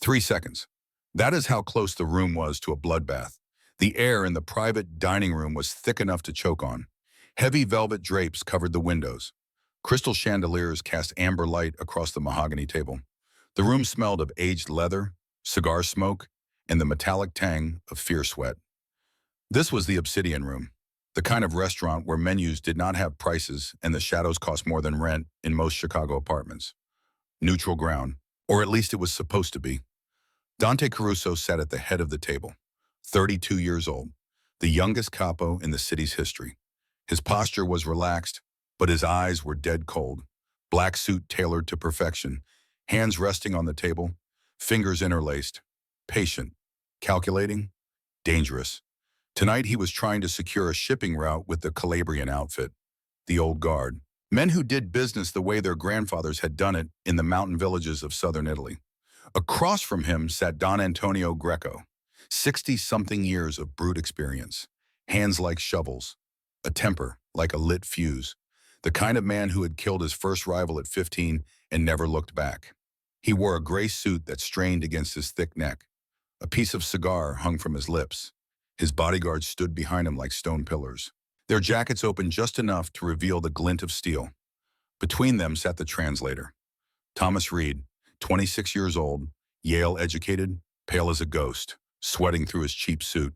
3 seconds. That is how close the room was to a bloodbath. The air in the private dining room was thick enough to choke on. Heavy velvet drapes covered the windows. Crystal chandeliers cast amber light across the mahogany table. The room smelled of aged leather, cigar smoke, and the metallic tang of fear sweat. This was the Obsidian Room, the kind of restaurant where menus did not have prices and the shadows cost more than rent in most Chicago apartments. Neutral ground, or at least it was supposed to be. Dante Caruso sat at the head of the table, 32 years old, the youngest capo in the city's history. His posture was relaxed, but his eyes were dead cold. Black suit tailored to perfection, hands resting on the table, fingers interlaced. Patient, calculating, dangerous. Tonight he was trying to secure a shipping route with the Calabrian outfit, the old guard. Men who did business the way their grandfathers had done it in the mountain villages of southern Italy. Across from him sat Don Antonio Greco, 60-something years of brute experience, hands like shovels, a temper like a lit fuse, the kind of man who had killed his first rival at 15 and never looked back. He wore a gray suit that strained against his thick neck. A piece of cigar hung from his lips. His bodyguards stood behind him like stone pillars, their jackets open just enough to reveal the glint of steel. Between them sat the translator, Thomas Reed, 26 years old, Yale-educated, pale as a ghost, sweating through his cheap suit.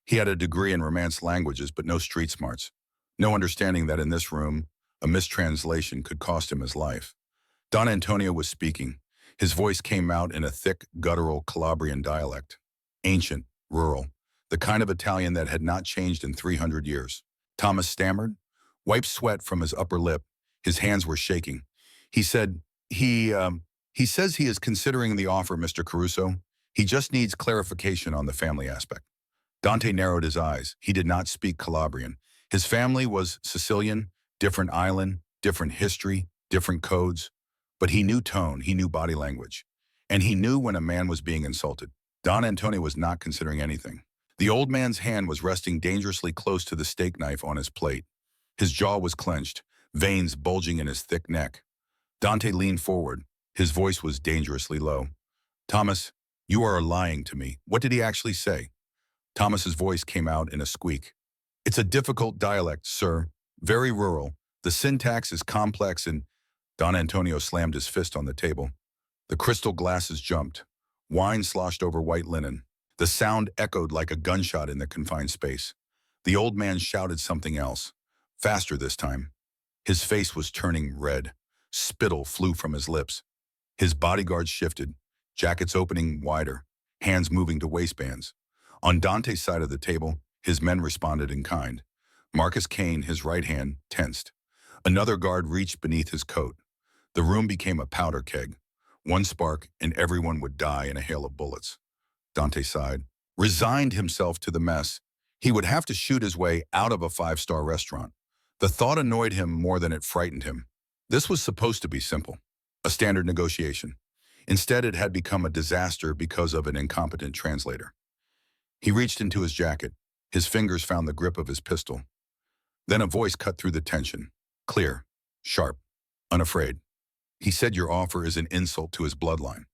He had a degree in Romance languages but no street smarts, no understanding that in this room, a mistranslation could cost him his life. Don Antonio was speaking. His voice came out in a thick, guttural Calabrian dialect. Ancient, rural, the kind of Italian that had not changed in 300 years. Thomas stammered, wiped sweat from his upper lip. His hands were shaking. He said, he says he is considering the offer, Mr. Caruso. He just needs clarification on the family aspect. Dante narrowed his eyes. He did not speak Calabrian. His family was Sicilian, different island, different history, different codes. But he knew tone, he knew body language. And he knew when a man was being insulted. Don Antonio was not considering anything. The old man's hand was resting dangerously close to the steak knife on his plate. His jaw was clenched, veins bulging in his thick neck. Dante leaned forward. His voice was dangerously low. Thomas, you are lying to me. What did he actually say? Thomas's voice came out in a squeak. It's a difficult dialect, sir. Very rural. The syntax is complex and... Don Antonio slammed his fist on the table. The crystal glasses jumped. Wine sloshed over white linen. The sound echoed like a gunshot in the confined space. The old man shouted something else, faster this time. His face was turning red. Spittle flew from his lips. His bodyguards shifted, jackets opening wider, hands moving to waistbands. On Dante's side of the table, his men responded in kind. Marcus Kane, his right hand, tensed. Another guard reached beneath his coat. The room became a powder keg. One spark, and everyone would die in a hail of bullets. Dante sighed, resigned himself to the mess. He would have to shoot his way out of a five-star restaurant. The thought annoyed him more than it frightened him. This was supposed to be simple, a standard negotiation. Instead, it had become a disaster because of an incompetent translator. He reached into his jacket. His fingers found the grip of his pistol. Then a voice cut through the tension, clear, sharp, unafraid. He said your offer is an insult to his bloodline.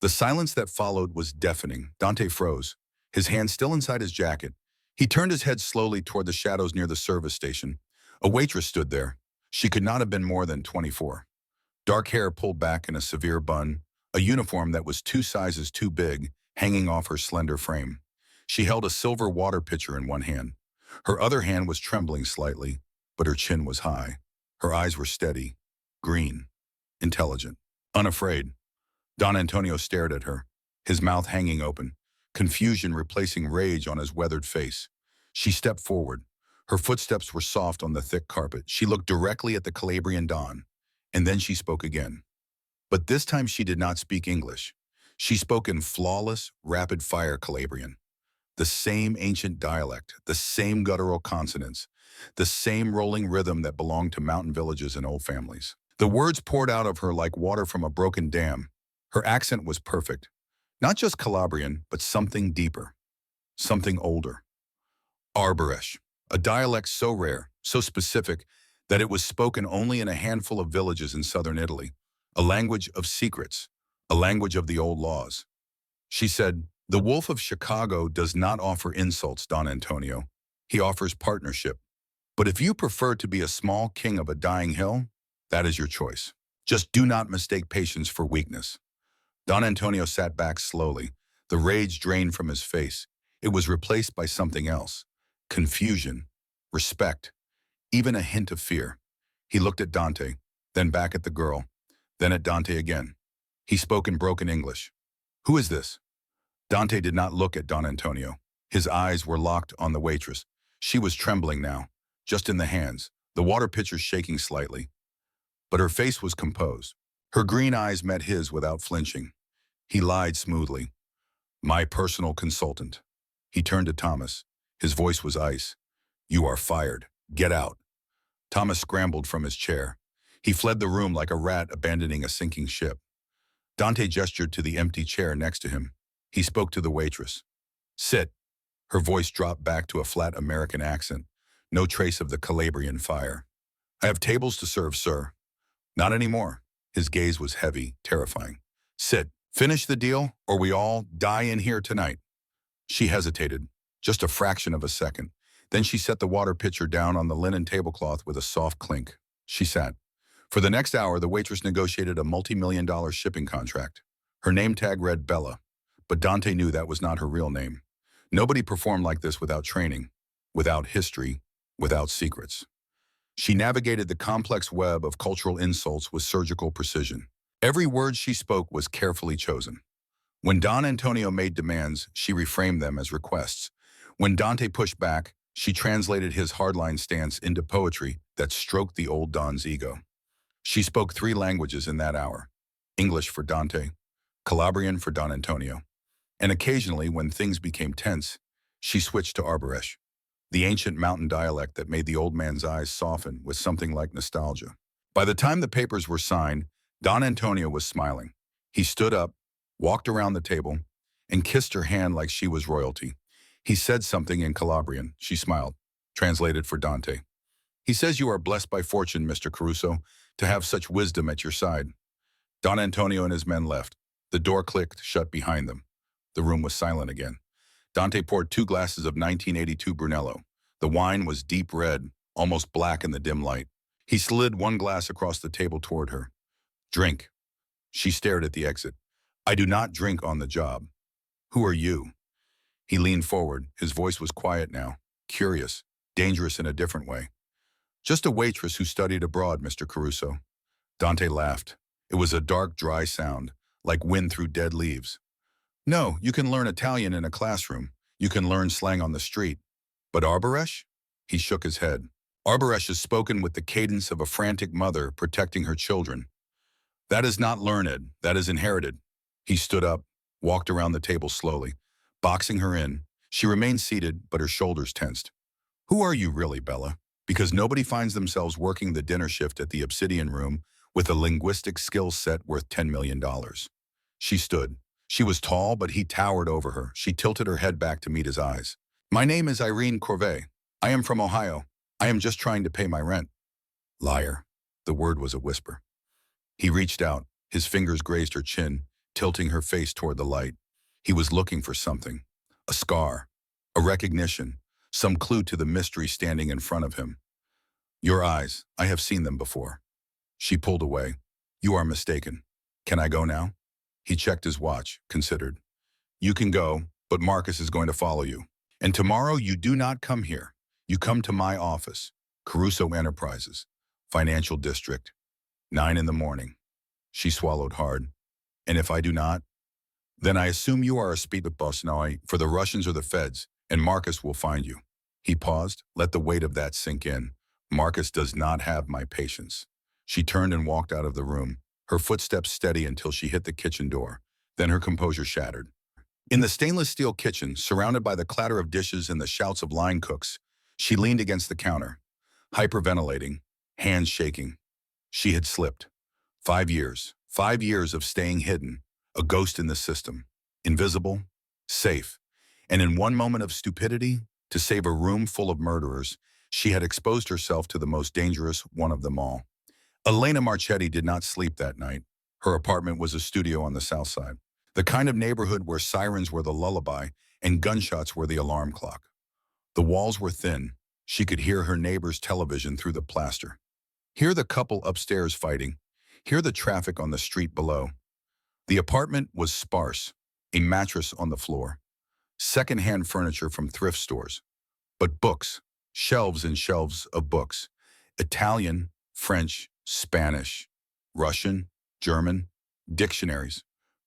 The silence that followed was deafening. Dante froze, his hand still inside his jacket. He turned his head slowly toward the shadows near the service station. A waitress stood there. She could not have been more than 24. Dark hair pulled back in a severe bun, a uniform that was 2 sizes too big, hanging off her slender frame. She held a silver water pitcher in one hand. Her other hand was trembling slightly, but her chin was high. Her eyes were steady, green, intelligent, unafraid. Don Antonio stared at her, his mouth hanging open, confusion replacing rage on his weathered face. She stepped forward. Her footsteps were soft on the thick carpet. She looked directly at the Calabrian Don, and then she spoke again. But this time she did not speak English. She spoke in flawless, rapid-fire Calabrian. The same ancient dialect, the same guttural consonants, the same rolling rhythm that belonged to mountain villages and old families. The words poured out of her like water from a broken dam. Her accent was perfect. Not just Calabrian, but something deeper, something older. Arborish, a dialect so rare, so specific, that it was spoken only in a handful of villages in southern Italy. A language of secrets, a language of the old laws. She said, "The Wolf of Chicago does not offer insults, Don Antonio. He offers partnership. But if you prefer to be a small king of a dying hill, that is your choice. Just do not mistake patience for weakness." Don Antonio sat back slowly. The rage drained from his face. It was replaced by something else. Confusion, respect, even a hint of fear. He looked at Dante, then back at the girl, then at Dante again. He spoke in broken English. "Who is this?" Dante did not look at Don Antonio. His eyes were locked on the waitress. She was trembling now, just in the hands, the water pitcher shaking slightly. But her face was composed. Her green eyes met his without flinching. He lied smoothly. "My personal consultant." He turned to Thomas. His voice was ice. "You are fired. Get out." Thomas scrambled from his chair. He fled the room like a rat abandoning a sinking ship. Dante gestured to the empty chair next to him. He spoke to the waitress. "Sit." Her voice dropped back to a flat American accent. No trace of the Calabrian fire. "I have tables to serve, sir." "Not anymore." His gaze was heavy, terrifying. "Sit. Finish the deal, or we all die in here tonight." She hesitated, just a fraction of a second. Then she set the water pitcher down on the linen tablecloth with a soft clink. She sat. For the next hour, the waitress negotiated a multi-million-dollar shipping contract. Her name tag read Bella, but Dante knew that was not her real name. Nobody performed like this without training, without history, without secrets. She navigated the complex web of cultural insults with surgical precision. Every word she spoke was carefully chosen. When Don Antonio made demands, she reframed them as requests. When Dante pushed back, she translated his hardline stance into poetry that stroked the old Don's ego. She spoke 3 languages in that hour: English for Dante, Calabrian for Don Antonio, and occasionally, when things became tense, she switched to Arboresh, the ancient mountain dialect that made the old man's eyes soften with something like nostalgia. By the time the papers were signed, Don Antonio was smiling. He stood up, walked around the table, and kissed her hand like she was royalty. He said something in Calabrian. She smiled, translated for Dante. "He says you are blessed by fortune, Mr. Caruso, to have such wisdom at your side." Don Antonio and his men left. The door clicked shut behind them. The room was silent again. Dante poured 2 glasses of 1982 Brunello. The wine was deep red, almost black in the dim light. He slid 1 glass across the table toward her. "Drink." She stared at the exit. "I do not drink on the job." "Who are you?" He leaned forward. His voice was quiet now, curious, dangerous in a different way. "Just a waitress who studied abroad, Mr. Caruso." Dante laughed. It was a dark, dry sound, like wind through dead leaves. "No, you can learn Italian in a classroom. You can learn slang on the street. But Arboresh?" He shook his head. "Arboresh is spoken with the cadence of a frantic mother protecting her children. That is not learned, that is inherited." He stood up, walked around the table slowly, boxing her in. She remained seated, but her shoulders tensed. "Who are you really, Bella? Because nobody finds themselves working the dinner shift at the Obsidian Room with a linguistic skill set worth $10 million. She stood. She was tall, but he towered over her. She tilted her head back to meet his eyes. "My name is Irene Corvée. I am from Ohio. I am just trying to pay my rent." "Liar." The word was a whisper. He reached out. His fingers grazed her chin, tilting her face toward the light. He was looking for something. A scar. A recognition. Some clue to the mystery standing in front of him. "Your eyes. I have seen them before." She pulled away. "You are mistaken. Can I go now?" He checked his watch, considered. "You can go, but Marcus is going to follow you. And tomorrow you do not come here. You come to my office, Caruso Enterprises, Financial District, 9 in the morning." She swallowed hard. "And if I do not?" "Then I assume you are a speedbosnoi for the Russians or the Feds, and Marcus will find you." He paused. Let the weight of that sink in. "Marcus does not have my patience." She turned and walked out of the room, her footsteps steady until she hit the kitchen door. Then her composure shattered. In the stainless steel kitchen, surrounded by the clatter of dishes and the shouts of line cooks, she leaned against the counter, hyperventilating, hands shaking. She had slipped. 5 years. 5 years of staying hidden, a ghost in the system, invisible, safe. And in one moment of stupidity, to save a room full of murderers, she had exposed herself to the most dangerous one of them all. Elena Marchetti did not sleep that night. Her apartment was a studio on the south side. The kind of neighborhood where sirens were the lullaby and gunshots were the alarm clock. The walls were thin. She could hear her neighbor's television through the plaster. Hear the couple upstairs fighting. Hear the traffic on the street below. The apartment was sparse. A mattress on the floor. Second-hand furniture from thrift stores. But books. Shelves and shelves of books. Italian, French, Spanish, Russian, German, dictionaries,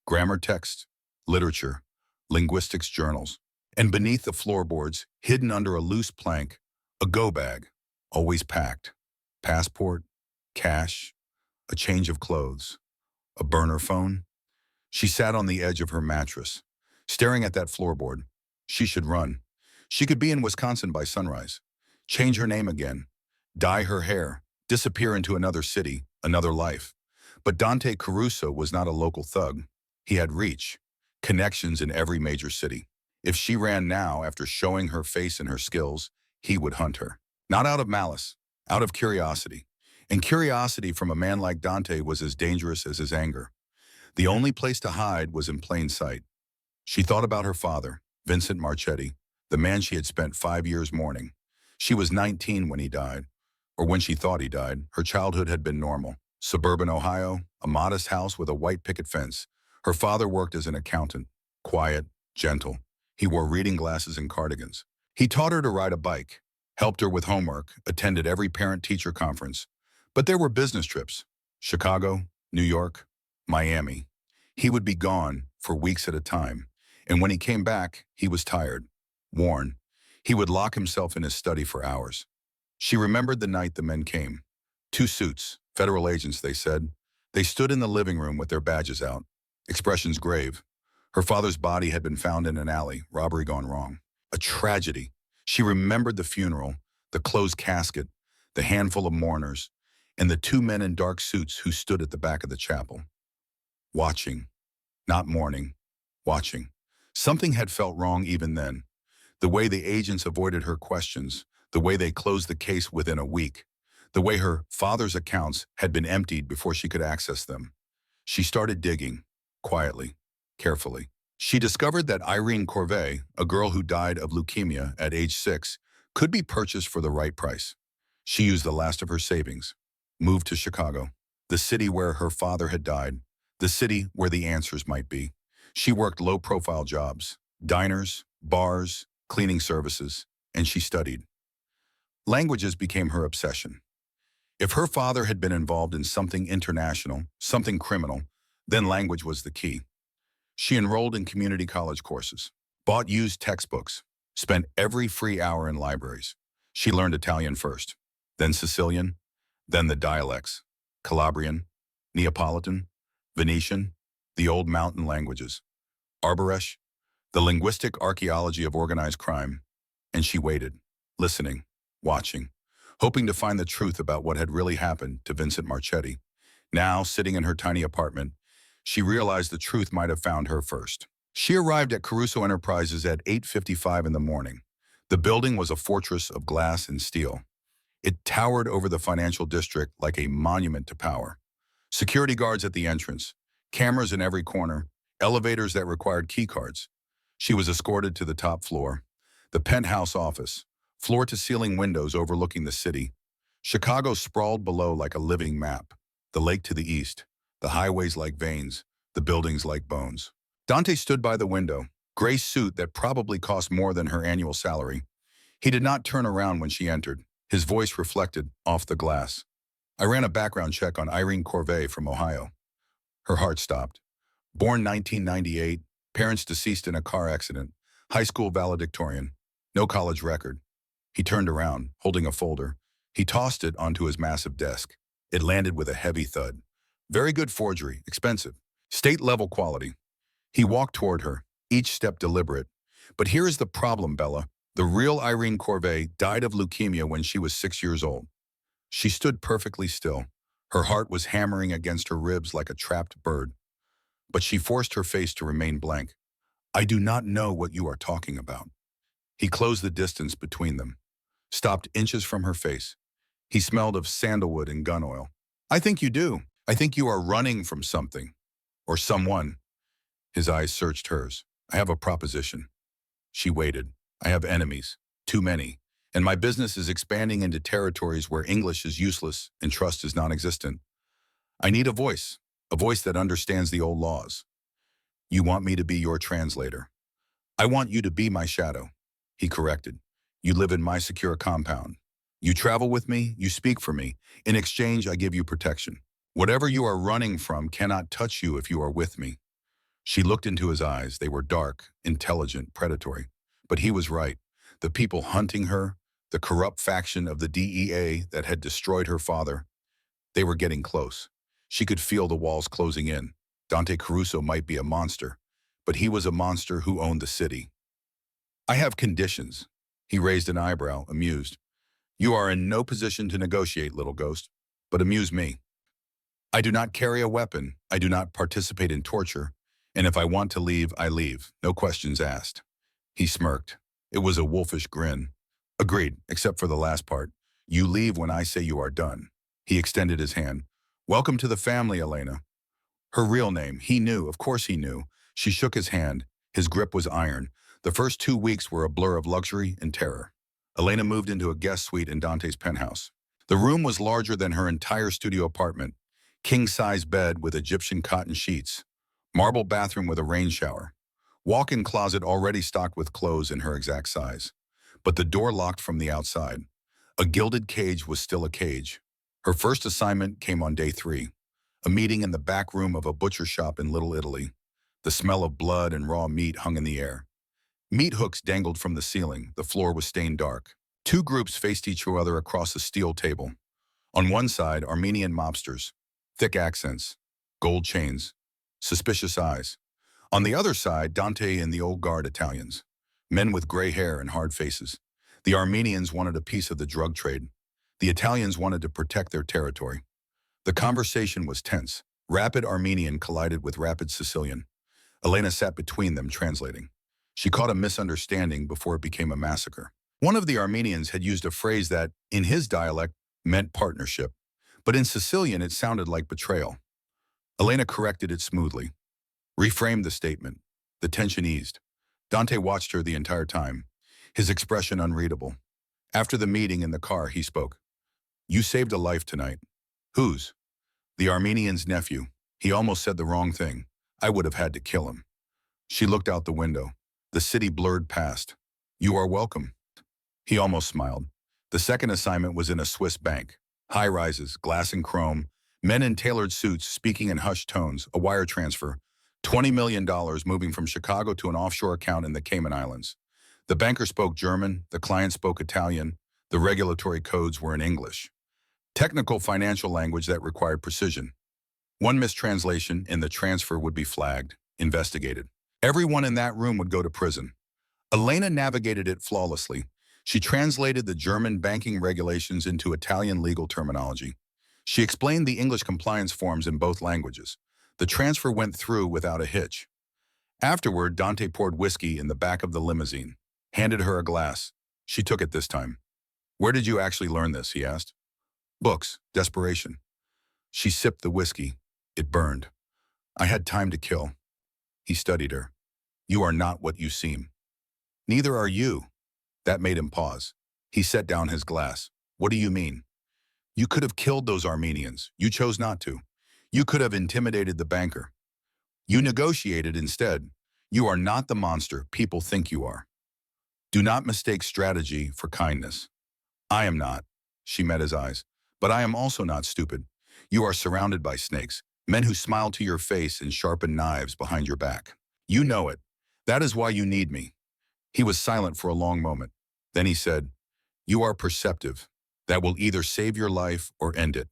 grammar text, literature, linguistics journals. And beneath the floorboards, hidden under a loose plank, a go bag, always packed. Passport, cash, a change of clothes, a burner phone. She sat on the edge of her mattress, staring at that floorboard. She should run. She could be in Wisconsin by sunrise. Change her name again. Dye her hair. Disappear into another city, another life. But Dante Caruso was not a local thug. He had reach, connections in every major city. If she ran now after showing her face and her skills, he would hunt her. Not out of malice, out of curiosity. And curiosity from a man like Dante was as dangerous as his anger. The only place to hide was in plain sight. She thought about her father, Vincent Marchetti, the man she had spent 5 years mourning. She was 19 when he died, or when she thought he died. Her childhood had been normal. Suburban Ohio, a modest house with a white picket fence. Her father worked as an accountant, quiet, gentle. He wore reading glasses and cardigans. He taught her to ride a bike, helped her with homework, attended every parent-teacher conference. But there were business trips, Chicago, New York, Miami. He would be gone for weeks at a time, and when he came back, he was tired, worn. He would lock himself in his study for hours. She remembered the night the men came. 2 suits, federal agents, they said. They stood in the living room with their badges out, expressions grave. Her father's body had been found in an alley, robbery gone wrong. A tragedy. She remembered the funeral, the closed casket, the handful of mourners, and the 2 men in dark suits who stood at the back of the chapel. Watching, not mourning, watching. Something had felt wrong even then. The way the agents avoided her questions, the way they closed the case within a week, the way her father's accounts had been emptied before she could access them. She started digging, quietly, carefully. She discovered that Irene Corvée, a girl who died of leukemia at age 6, could be purchased for the right price. She used the last of her savings, moved to Chicago, the city where her father had died, the city where the answers might be. She worked low-profile jobs, diners, bars, cleaning services, and she studied. Languages became her obsession. If her father had been involved in something international, something criminal, then language was the key. She enrolled in community college courses, bought used textbooks, spent every free hour in libraries. She learned Italian first, then Sicilian, then the dialects, Calabrian, Neapolitan, Venetian, the old mountain languages, Arborish, the linguistic archaeology of organized crime. And she waited, listening, watching, hoping to find the truth about what had really happened to Vincent Marchetti. Now, sitting in her tiny apartment, she realized the truth might have found her first. She arrived at Caruso Enterprises at 8:55 in the morning. The building was a fortress of glass and steel. It towered over the financial district like a monument to power. Security guards at the entrance, cameras in every corner, elevators that required keycards. She was escorted to the top floor, the penthouse office, floor-to-ceiling windows overlooking the city. Chicago sprawled below like a living map, the lake to the east, the highways like veins, the buildings like bones. Dante stood by the window, gray suit that probably cost more than her annual salary. He did not turn around when she entered. His voice reflected off the glass. I ran a background check on Irene Corvée from Ohio. Her heart stopped. Born 1998, parents deceased in a car accident, high school valedictorian, no college record. He turned around, holding a folder. He tossed it onto his massive desk. It landed with a heavy thud. Very good forgery, expensive, state-level quality. He walked toward her, each step deliberate. But here is the problem, Bella. The real Irene Corvée died of leukemia when she was 6 years old. She stood perfectly still. Her heart was hammering against her ribs like a trapped bird. But she forced her face to remain blank. I do not know what you are talking about. He closed the distance between them, stopped inches from her face. He smelled of sandalwood and gun oil. I think you do. I think you are running from something or someone. His eyes searched hers. I have a proposition. She waited. I have enemies. Too many. And my business is expanding into territories where English is useless and trust is non-existent. I need a voice that understands the old laws. You want me to be your translator. I want you to be my shadow. He corrected. You live in my secure compound. You travel with me, you speak for me. In exchange, I give you protection. Whatever you are running from cannot touch you if you are with me. She looked into his eyes. They were dark, intelligent, predatory. But he was right. The people hunting her, the corrupt faction of the DEA that had destroyed her father, they were getting close. She could feel the walls closing in. Dante Caruso might be a monster, but he was a monster who owned the city. I have conditions. He raised an eyebrow, amused. You are in no position to negotiate, little ghost, but amuse me. I do not carry a weapon. I do not participate in torture. And if I want to leave, I leave. No questions asked. He smirked. It was a wolfish grin. Agreed, except for the last part. You leave when I say you are done. He extended his hand. Welcome to the family, Elena. Her real name, he knew, of course he knew. She shook his hand. His grip was iron. The first 2 weeks were a blur of luxury and terror. Elena moved into a guest suite in Dante's penthouse. The room was larger than her entire studio apartment. King-size bed with Egyptian cotton sheets. Marble bathroom with a rain shower. Walk-in closet already stocked with clothes in her exact size. But the door locked from the outside. A gilded cage was still a cage. Her first assignment came on day 3. A meeting in the back room of a butcher shop in Little Italy. The smell of blood and raw meat hung in the air. Meat hooks dangled from the ceiling. The floor was stained dark. 2 groups faced each other across a steel table. On one side, Armenian mobsters. Thick accents. Gold chains. Suspicious eyes. On the other side, Dante and the old guard Italians. Men with gray hair and hard faces. The Armenians wanted a piece of the drug trade. The Italians wanted to protect their territory. The conversation was tense. Rapid Armenian collided with rapid Sicilian. Elena sat between them, translating. She caught a misunderstanding before it became a massacre. One of the Armenians had used a phrase that, in his dialect, meant partnership. But in Sicilian, it sounded like betrayal. Elena corrected it smoothly. Reframed the statement. The tension eased. Dante watched her the entire time, his expression unreadable. After the meeting in the car, he spoke. You saved a life tonight. Whose? The Armenian's nephew. He almost said the wrong thing. I would have had to kill him. She looked out the window. The city blurred past. You are welcome. He almost smiled. The second assignment was in a Swiss bank. High rises, glass and chrome, men in tailored suits speaking in hushed tones, a wire transfer, $20 million moving from Chicago to an offshore account in the Cayman Islands. The banker spoke German, the client spoke Italian, the regulatory codes were in English. Technical financial language that required precision. One mistranslation and the transfer would be flagged, investigated. Everyone in that room would go to prison. Elena navigated it flawlessly. She translated the German banking regulations into Italian legal terminology. She explained the English compliance forms in both languages. The transfer went through without a hitch. Afterward, Dante poured whiskey in the back of the limousine, handed her a glass. She took it this time. Where did you actually learn this, he asked. Books, desperation. She sipped the whiskey. It burned. I had time to kill. He studied her. You are not what you seem. Neither are you. That made him pause. He set down his glass. What do you mean? You could have killed those Armenians. You chose not to. You could have intimidated the banker. You negotiated instead. You are not the monster people think you are. Do not mistake strategy for kindness. I am not. She met his eyes. But I am also not stupid. You are surrounded by snakes, men who smile to your face and sharpen knives behind your back. You know it. That is why you need me. He was silent for a long moment. Then he said, you are perceptive. That will either save your life or end it.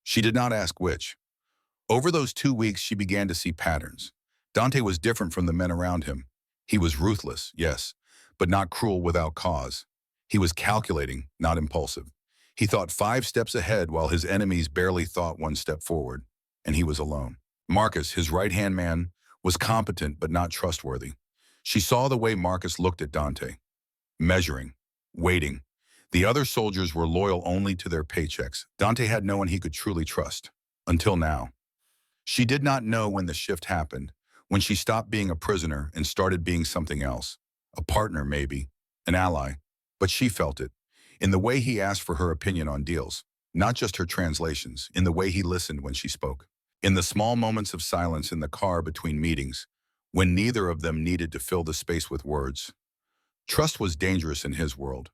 She did not ask which. Over those 2 weeks, she began to see patterns. Dante was different from the men around him. He was ruthless, yes, but not cruel without cause. He was calculating, not impulsive. He thought 5 steps ahead while his enemies barely thought 1 step forward, and he was alone. Marcus, his right-hand man, was competent but not trustworthy. She saw the way Marcus looked at Dante, measuring, waiting. The other soldiers were loyal only to their paychecks. Dante had no one he could truly trust, until now. She did not know when the shift happened, when she stopped being a prisoner and started being something else. A partner, maybe. An ally. But she felt it. In the way he asked for her opinion on deals. Not just her translations, in the way he listened when she spoke. In the small moments of silence in the car between meetings, when neither of them needed to fill the space with words. Trust was dangerous in his world.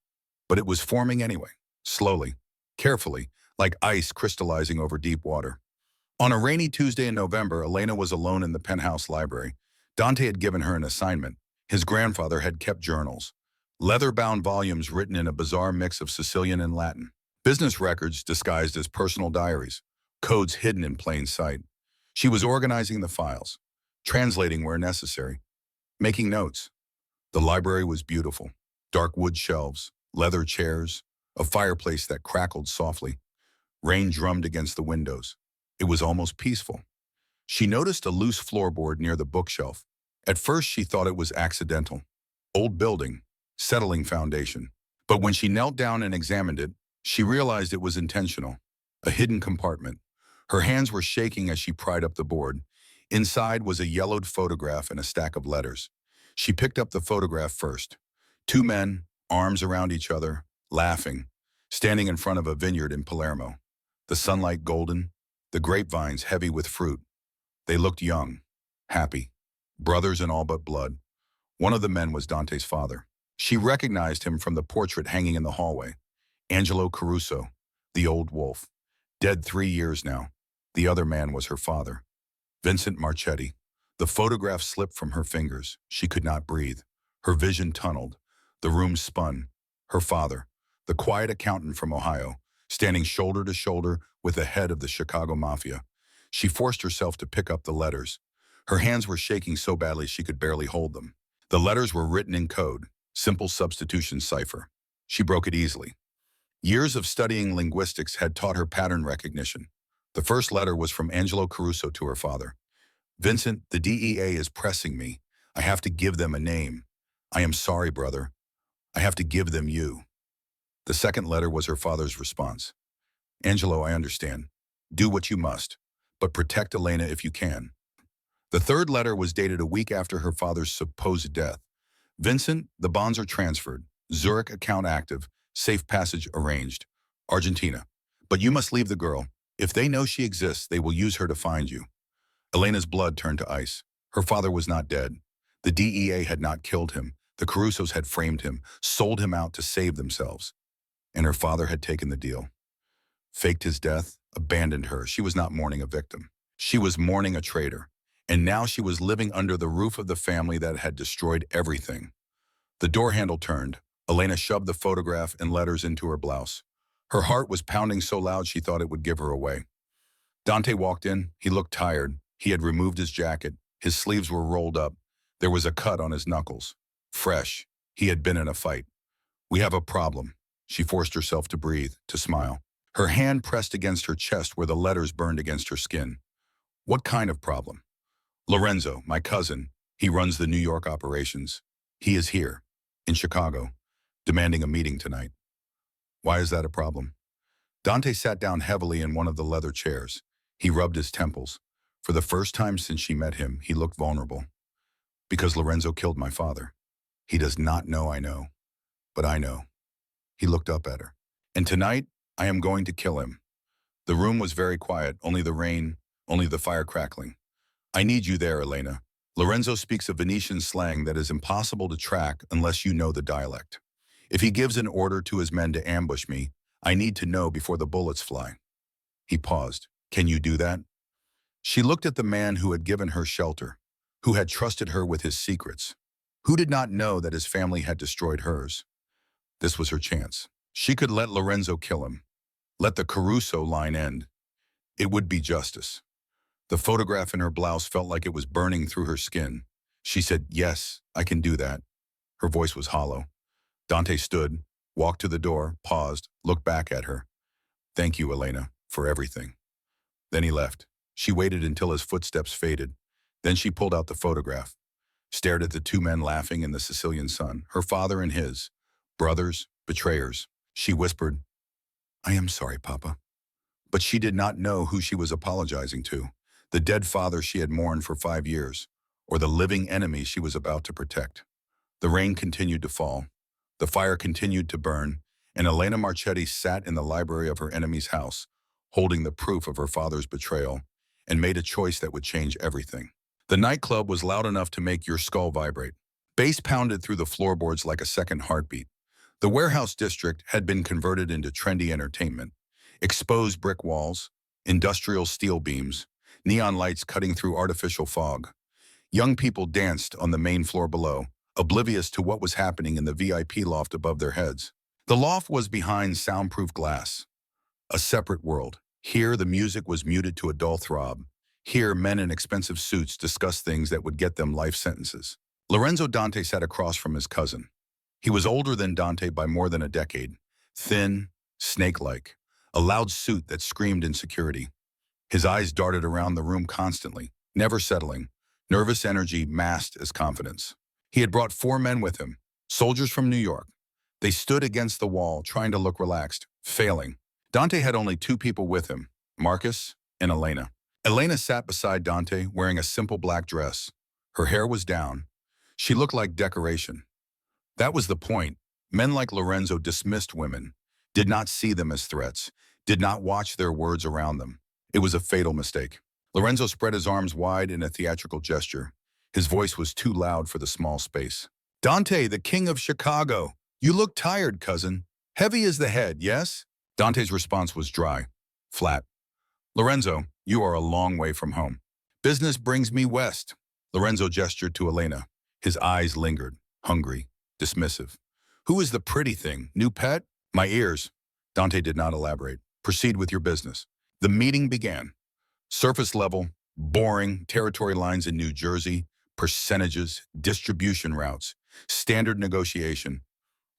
But it was forming anyway. Slowly. Carefully. Like ice crystallizing over deep water. On a rainy Tuesday in November, Elena was alone in the penthouse library. Dante had given her an assignment. His grandfather had kept journals. Leather-bound volumes written in a bizarre mix of Sicilian and Latin. Business records disguised as personal diaries. Codes hidden in plain sight. She was organizing the files. Translating where necessary. Making notes. The library was beautiful. Dark wood shelves. Leather chairs. A fireplace that crackled softly. Rain drummed against the windows. It was almost peaceful. She noticed a loose floorboard near the bookshelf. At first, she thought it was accidental. Old building, settling foundation. But when she knelt down and examined it, she realized it was intentional. A hidden compartment. Her hands were shaking as she pried up the board. Inside was a yellowed photograph and a stack of letters. She picked up the photograph first. Two men, arms around each other, laughing, standing in front of a vineyard in Palermo. The sunlight golden, the grapevines heavy with fruit. They looked young, happy, brothers in all but blood. One of the men was Dante's father. She recognized him from the portrait hanging in the hallway. Angelo Caruso, the old wolf. Dead 3 years now. The other man was her father. Vincent Marchetti. The photograph slipped from her fingers. She could not breathe. Her vision tunneled. The room spun. Her father, the quiet accountant from Ohio, standing shoulder to shoulder with the head of the Chicago Mafia. She forced herself to pick up the letters. Her hands were shaking so badly she could barely hold them. The letters were written in code, simple substitution cipher. She broke it easily. Years of studying linguistics had taught her pattern recognition. The first letter was from Angelo Caruso to her father. Vincent, the DEA is pressing me. I have to give them a name. I am sorry, brother. I have to give them you. The second letter was her father's response. Angelo, I understand. Do what you must, but protect Elena if you can. The third letter was dated a week after her father's supposed death. Vincent, the bonds are transferred. Zurich account active. Safe passage arranged. Argentina. But you must leave the girl. If they know she exists, they will use her to find you. Elena's blood turned to ice. Her father was not dead. The DEA had not killed him. The Carusos had framed him, sold him out to save themselves. And her father had taken the deal. Faked his death, abandoned her. She was not mourning a victim. She was mourning a traitor. And now she was living under the roof of the family that had destroyed everything. The door handle turned. Elena shoved the photograph and letters into her blouse. Her heart was pounding so loud she thought it would give her away. Dante walked in. He looked tired. He had removed his jacket. His sleeves were rolled up. There was a cut on his knuckles. Fresh. He had been in a fight. We have a problem. She forced herself to breathe, to smile. Her hand pressed against her chest where the letters burned against her skin. What kind of problem? Lorenzo, my cousin. He runs the New York operations. He is here, in Chicago, demanding a meeting tonight. Why is that a problem? Dante sat down heavily in one of the leather chairs. He rubbed his temples. For the first time since she met him, he looked vulnerable. Because Lorenzo killed my father. He does not know I know, but I know. He looked up at her. And tonight, I am going to kill him. The room was very quiet, only the rain, only the fire crackling. I need you there, Elena. Lorenzo speaks a Venetian slang that is impossible to track unless you know the dialect. If he gives an order to his men to ambush me, I need to know before the bullets fly. He paused. Can you do that? She looked at the man who had given her shelter, who had trusted her with his secrets, who did not know that his family had destroyed hers. This was her chance. She could let Lorenzo kill him. Let the Caruso line end. It would be justice. The photograph in her blouse felt like it was burning through her skin. She said, yes, I can do that. Her voice was hollow. Dante stood, walked to the door, paused, looked back at her. Thank you, Elena, for everything. Then he left. She waited until his footsteps faded. Then she pulled out the photograph, stared at the two men laughing in the Sicilian sun, her father and his, brothers, betrayers. She whispered, I am sorry, Papa. But she did not know who she was apologizing to. The dead father she had mourned for 5 years, or the living enemy she was about to protect. The rain continued to fall. The fire continued to burn, and Elena Marchetti sat in the library of her enemy's house, holding the proof of her father's betrayal, and made a choice that would change everything. The nightclub was loud enough to make your skull vibrate. Bass pounded through the floorboards like a second heartbeat. The warehouse district had been converted into trendy entertainment. Exposed brick walls, industrial steel beams, neon lights cutting through artificial fog. Young people danced on the main floor below, oblivious to what was happening in the VIP loft above their heads. The loft was behind soundproof glass, a separate world. Here, the music was muted to a dull throb. Here, men in expensive suits discussed things that would get them life sentences. Lorenzo Dante sat across from his cousin. He was older than Dante by more than a decade, thin, snake-like, a loud suit that screamed insecurity. His eyes darted around the room constantly, never settling, nervous energy masked as confidence. He had brought 4 men with him, soldiers from New York. They stood against the wall, trying to look relaxed, failing. Dante had only 2 people with him, Marcus and Elena. Elena sat beside Dante, wearing a simple black dress. Her hair was down. She looked like decoration. That was the point. Men like Lorenzo dismissed women, did not see them as threats, did not watch their words around them. It was a fatal mistake. Lorenzo spread his arms wide in a theatrical gesture. His voice was too loud for the small space. Dante, the king of Chicago. You look tired, cousin. Heavy as the head, yes? Dante's response was dry, flat. Lorenzo, you are a long way from home. Business brings me west. Lorenzo gestured to Elena. His eyes lingered, hungry, dismissive. Who is the pretty thing? New pet? My ears. Dante did not elaborate. Proceed with your business. The meeting began. Surface level, boring, territory lines in New Jersey, percentages, distribution routes, standard negotiation.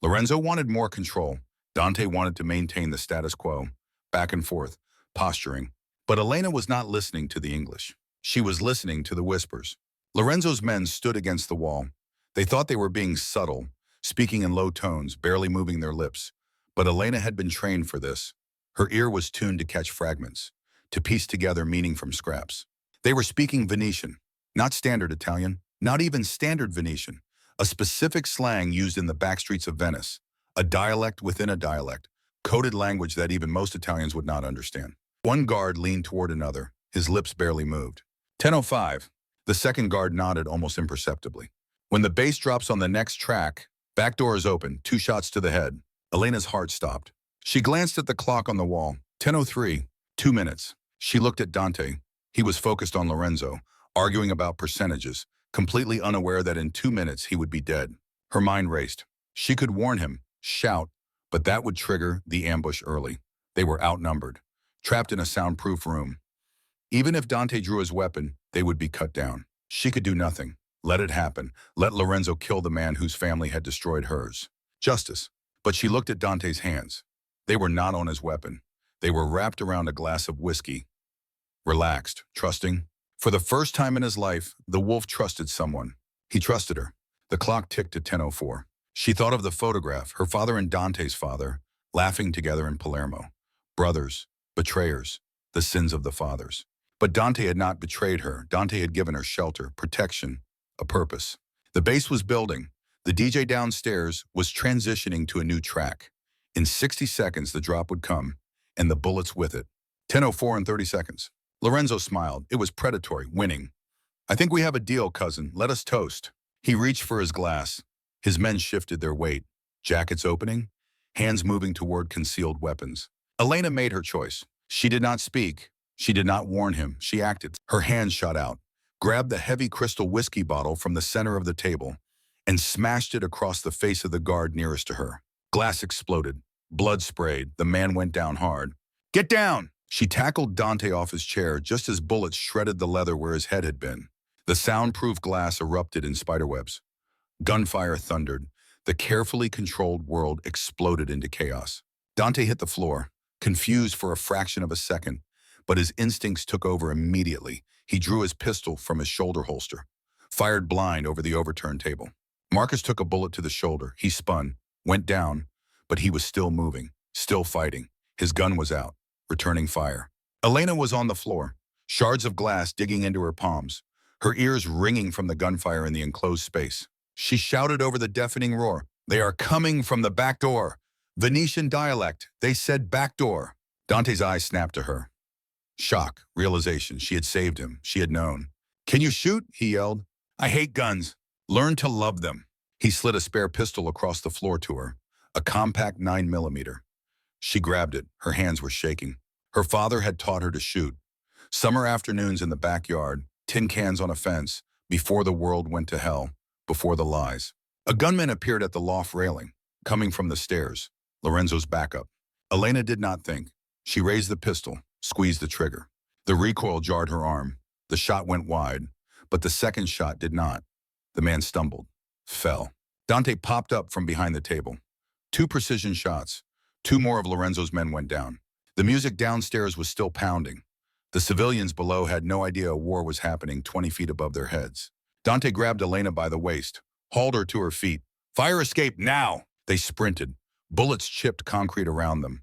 Lorenzo wanted more control. Dante wanted to maintain the status quo. Back and forth, posturing. But Elena was not listening to the English. She was listening to the whispers. Lorenzo's men stood against the wall. They thought they were being subtle, speaking in low tones, barely moving their lips. But Elena had been trained for this. Her ear was tuned to catch fragments, to piece together meaning from scraps. They were speaking Venetian, not standard Italian, not even standard Venetian, a specific slang used in the backstreets of Venice, a dialect within a dialect, coded language that even most Italians would not understand. One guard leaned toward another, his lips barely moved. 10:05. The second guard nodded almost imperceptibly. When the bass drops on the next track, back door is open, 2 shots to the head. Elena's heart stopped. She glanced at the clock on the wall. 10:03, 2 minutes. She looked at Dante. He was focused on Lorenzo, arguing about percentages, completely unaware that in 2 minutes he would be dead. Her mind raced. She could warn him, shout, but that would trigger the ambush early. They were outnumbered, trapped in a soundproof room. Even if Dante drew his weapon, they would be cut down. She could do nothing. Let it happen. Let Lorenzo kill the man whose family had destroyed hers. Justice. But she looked at Dante's hands. They were not on his weapon. They were wrapped around a glass of whiskey. Relaxed, trusting. For the first time in his life, the wolf trusted someone. He trusted her. The clock ticked to 10:04. She thought of the photograph, her father and Dante's father, laughing together in Palermo. Brothers, betrayers, the sins of the fathers. But Dante had not betrayed her. Dante had given her shelter, protection, a purpose. The bass was building. The DJ downstairs was transitioning to a new track. In 60 seconds, the drop would come, and the bullets with it. 10:04 and 30 seconds. Lorenzo smiled. It was predatory, winning. I think we have a deal, cousin. Let us toast. He reached for his glass. His men shifted their weight. Jackets opening, hands moving toward concealed weapons. Elena made her choice. She did not speak. She did not warn him. She acted. Her hand shot out, grabbed the heavy crystal whiskey bottle from the center of the table, and smashed it across the face of the guard nearest to her. Glass exploded. Blood sprayed. The man went down hard. Get down! She tackled Dante off his chair just as bullets shredded the leather where his head had been. The soundproof glass erupted in spiderwebs. Gunfire thundered. The carefully controlled world exploded into chaos. Dante hit the floor, confused for a fraction of a second, but his instincts took over immediately. He drew his pistol from his shoulder holster, fired blind over the overturned table. Marcus took a bullet to the shoulder. He spun, went down, but he was still moving, still fighting. His gun was out, returning fire. Elena was on the floor, shards of glass digging into her palms. her ears ringing from the gunfire in the enclosed space. She shouted over the deafening roar, "They are coming from the back door!" Venetian dialect, they said back door. Dante's eyes snapped to her. Shock, realization, she had saved him, she had known. "Can you shoot?" he yelled. "I hate guns. Learn to love them." He slid a spare pistol across the floor to her, a compact 9mm. She grabbed it, her hands were shaking. Her father had taught her to shoot. Summer afternoons in the backyard, tin cans on a fence, before the world went to hell, before the lies. A gunman appeared at the loft railing, coming from the stairs, Lorenzo's backup. Elena did not think. She raised the pistol, squeezed the trigger. The recoil jarred her arm. The shot went wide, but the second shot did not. The man stumbled, fell. Dante popped up from behind the table. 2 precision shots. 2 more of Lorenzo's men went down. The music downstairs was still pounding. The civilians below had no idea a war was happening 20 feet above their heads. Dante grabbed Elena by the waist, hauled her to her feet. "Fire escape now!" They sprinted. Bullets chipped concrete around them.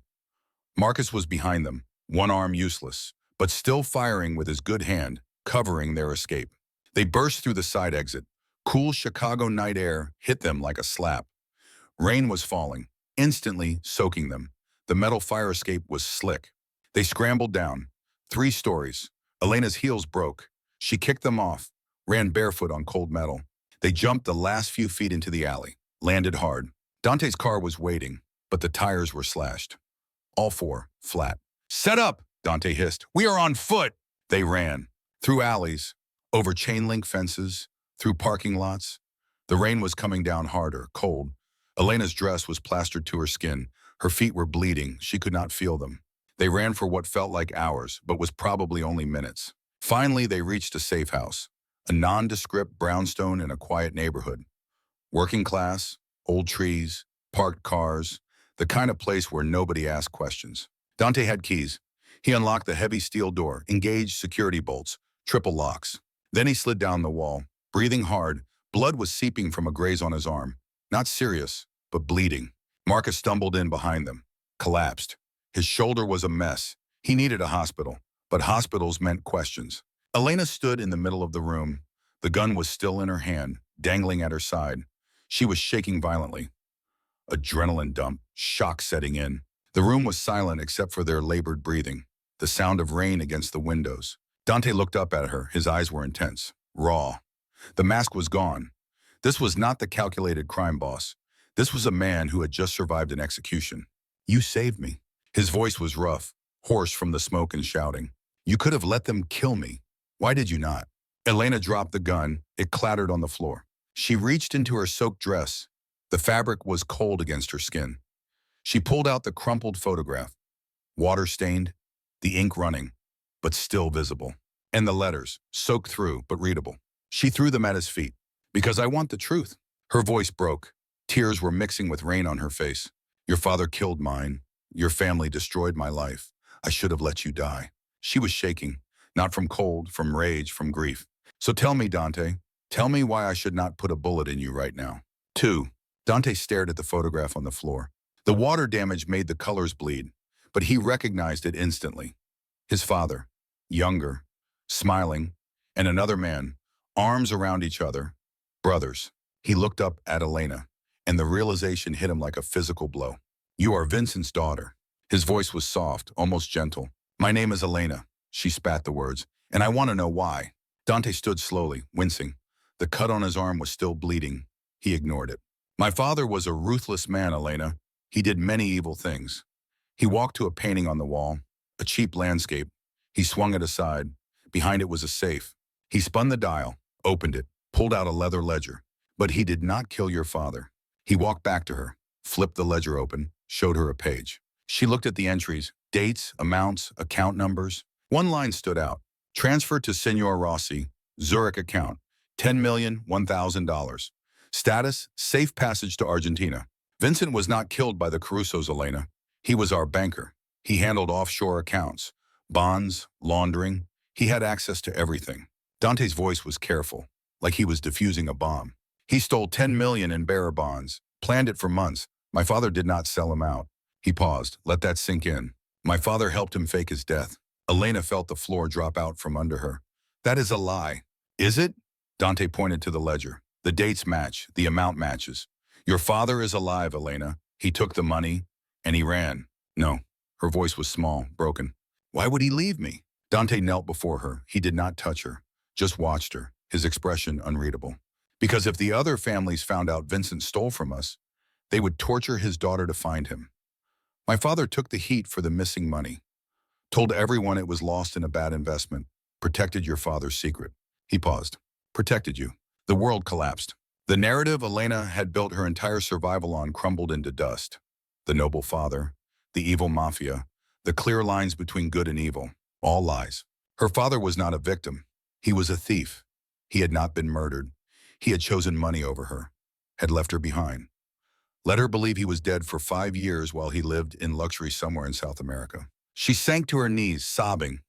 Marcus was behind them, one arm useless, but still firing with his good hand, covering their escape. They burst through the side exit. Cool Chicago night air hit them like a slap. Rain was falling, instantly soaking them. The metal fire escape was slick. They scrambled down. 3 stories. Elena's heels broke. She kicked them off, ran barefoot on cold metal. They jumped the last few feet into the alley, landed hard. Dante's car was waiting, but the tires were slashed. All 4, flat. "Set up!" Dante hissed. "We are on foot!" They ran. Through alleys, over chain-link fences, through parking lots. The rain was coming down harder, cold. Elena's dress was plastered to her skin. Her feet were bleeding. She could not feel them. They ran for what felt like hours, but was probably only minutes. Finally, they reached a safe house, a nondescript brownstone in a quiet neighborhood. Working class, old trees, parked cars, the kind of place where nobody asked questions. Dante had keys. He unlocked the heavy steel door, engaged security bolts, triple locks. Then he slid down the wall, breathing hard. Blood was seeping from a graze on his arm. Not serious, but bleeding. Marcus stumbled in behind them, collapsed. His shoulder was a mess. He needed a hospital, but hospitals meant questions. Elena stood in the middle of the room. The gun was still in her hand, dangling at her side. She was shaking violently. Adrenaline dump, shock setting in. The room was silent except for their labored breathing, the sound of rain against the windows. Dante looked up at her. His eyes were intense, raw. The mask was gone. This was not the calculated crime boss. This was a man who had just survived an execution. "You saved me." His voice was rough, hoarse from the smoke and shouting. "You could have let them kill me. Why did you not?" Elena dropped the gun. It clattered on the floor. She reached into her soaked dress. The fabric was cold against her skin. She pulled out the crumpled photograph. Water-stained, the ink running, but still visible. And the letters, soaked through, but readable. She threw them at his feet. "Because I want the truth." Her voice broke. Tears were mixing with rain on her face. "Your father killed mine. Your family destroyed my life. I should have let you die." She was shaking, not from cold, from rage, from grief. "So tell me, Dante, tell me why I should not put a bullet in you right now." 2. Dante stared at the photograph on the floor. The water damage made the colors bleed, but he recognized it instantly. His father, younger, smiling, and another man, arms around each other, brothers. He looked up at Elena, and the realization hit him like a physical blow. "You are Vincent's daughter." His voice was soft, almost gentle. "My name is Elena." She spat the words. "And I want to know why." Dante stood slowly, wincing. The cut on his arm was still bleeding. He ignored it. "My father was a ruthless man, Elena. He did many evil things." He walked to a painting on the wall, a cheap landscape. He swung it aside. Behind it was a safe. He spun the dial, opened it, pulled out a leather ledger. "But he did not kill your father." He walked back to her, flipped the ledger open, showed her a page. She looked at the entries, dates, amounts, account numbers. One line stood out. "Transfer to Senor Rossi, Zurich account, $10,001,000. Status, safe passage to Argentina." Vincent was not killed by the Carusos, Elena. He was our banker. He handled offshore accounts, bonds, laundering. He had access to everything. Dante's voice was careful, like he was defusing a bomb. "He stole $10 million in bearer bonds, planned it for months. My father did not sell him out." He paused. "Let that sink in." "My father helped him fake his death." Elena felt the floor drop out from under her. "That is a lie." Is it? Dante pointed to the ledger. The dates match. The amount matches. Your father is alive, Elena. He took the money, and he ran. No. Her voice was small, broken. Why would he leave me? Dante knelt before her. He did not touch her, just watched her, his expression unreadable. Because if the other families found out Vincent stole from us, they would torture his daughter to find him. My father took the heat for the missing money, told everyone it was lost in a bad investment, protected your father's secret. He paused. Protected you. The world collapsed. The narrative Elena had built her entire survival on crumbled into dust. The noble father, the evil mafia, the clear lines between good and evil, all lies. Her father was not a victim. He was a thief. He had not been murdered. He had chosen money over her, had left her behind. Let her believe he was dead for 5 years while he lived in luxury somewhere in South America. She sank to her knees, sobbing.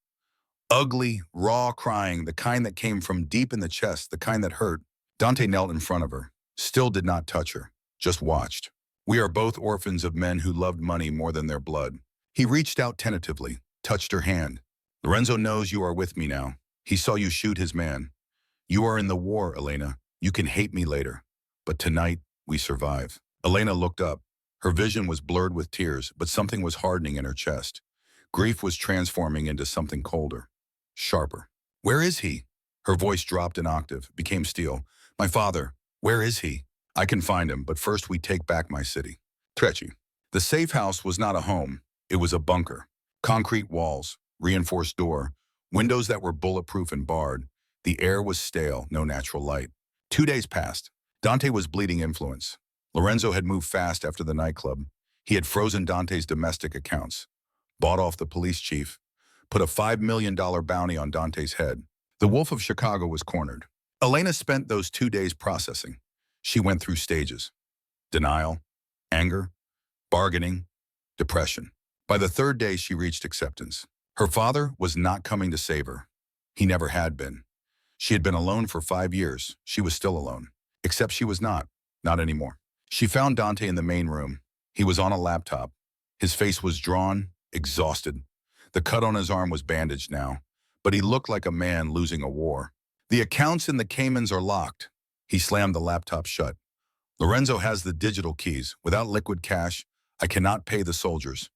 Ugly, raw crying, the kind that came from deep in the chest, the kind that hurt. Dante knelt in front of her, still did not touch her, just watched. We are both orphans of men who loved money more than their blood. He reached out tentatively, touched her hand. Lorenzo knows you are with me now. He saw you shoot his man. You are in the war, Elena. You can hate me later. But tonight, we survive. Elena looked up. Her vision was blurred with tears, but something was hardening in her chest. Grief was transforming into something colder, sharper. Where is he? Her voice dropped an octave, became steel. My father, where is he? I can find him, but first we take back my city. Trecci. The safe house was not a home. It was a bunker. Concrete walls, reinforced door, windows that were bulletproof and barred. The air was stale, no natural light. 2 days passed. Dante was bleeding influence. Lorenzo had moved fast after the nightclub. He had frozen Dante's domestic accounts, bought off the police chief, put a $5 million bounty on Dante's head. The Wolf of Chicago was cornered. Elena spent those 2 days processing. She went through stages: denial, anger, bargaining, depression. By the 3rd day, she reached acceptance. Her father was not coming to save her. He never had been. She had been alone for 5 years. She was still alone. Except she was not anymore. She found Dante in the main room. He was on a laptop. His face was drawn, exhausted. The cut on his arm was bandaged now, but he looked like a man losing a war. The accounts in the Caymans are locked. He slammed the laptop shut. Lorenzo has the digital keys. Without liquid cash, I cannot pay the soldiers.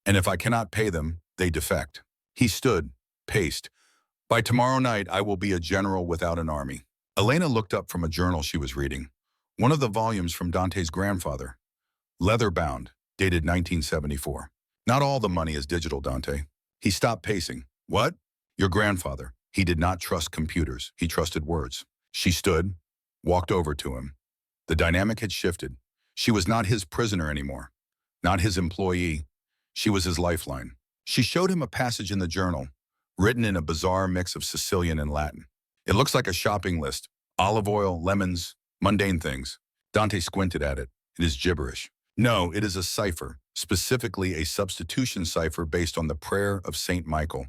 And if I cannot pay them, they defect. He stood, paced. By tomorrow night, I will be a general without an army. Elena looked up from a journal she was reading. One of the volumes from Dante's grandfather. Leather-bound, dated 1974. Not all the money is digital, Dante. He stopped pacing. What? Your grandfather. He did not trust computers. He trusted words. She stood, walked over to him. The dynamic had shifted. She was not his prisoner anymore, not his employee. She was his lifeline. She showed him a passage in the journal, written in a bizarre mix of Sicilian and Latin. It looks like a shopping list. Olive oil, lemons, mundane things. Dante squinted at it. It is gibberish. No, it is a cipher, specifically a substitution cipher based on the prayer of Saint Michael,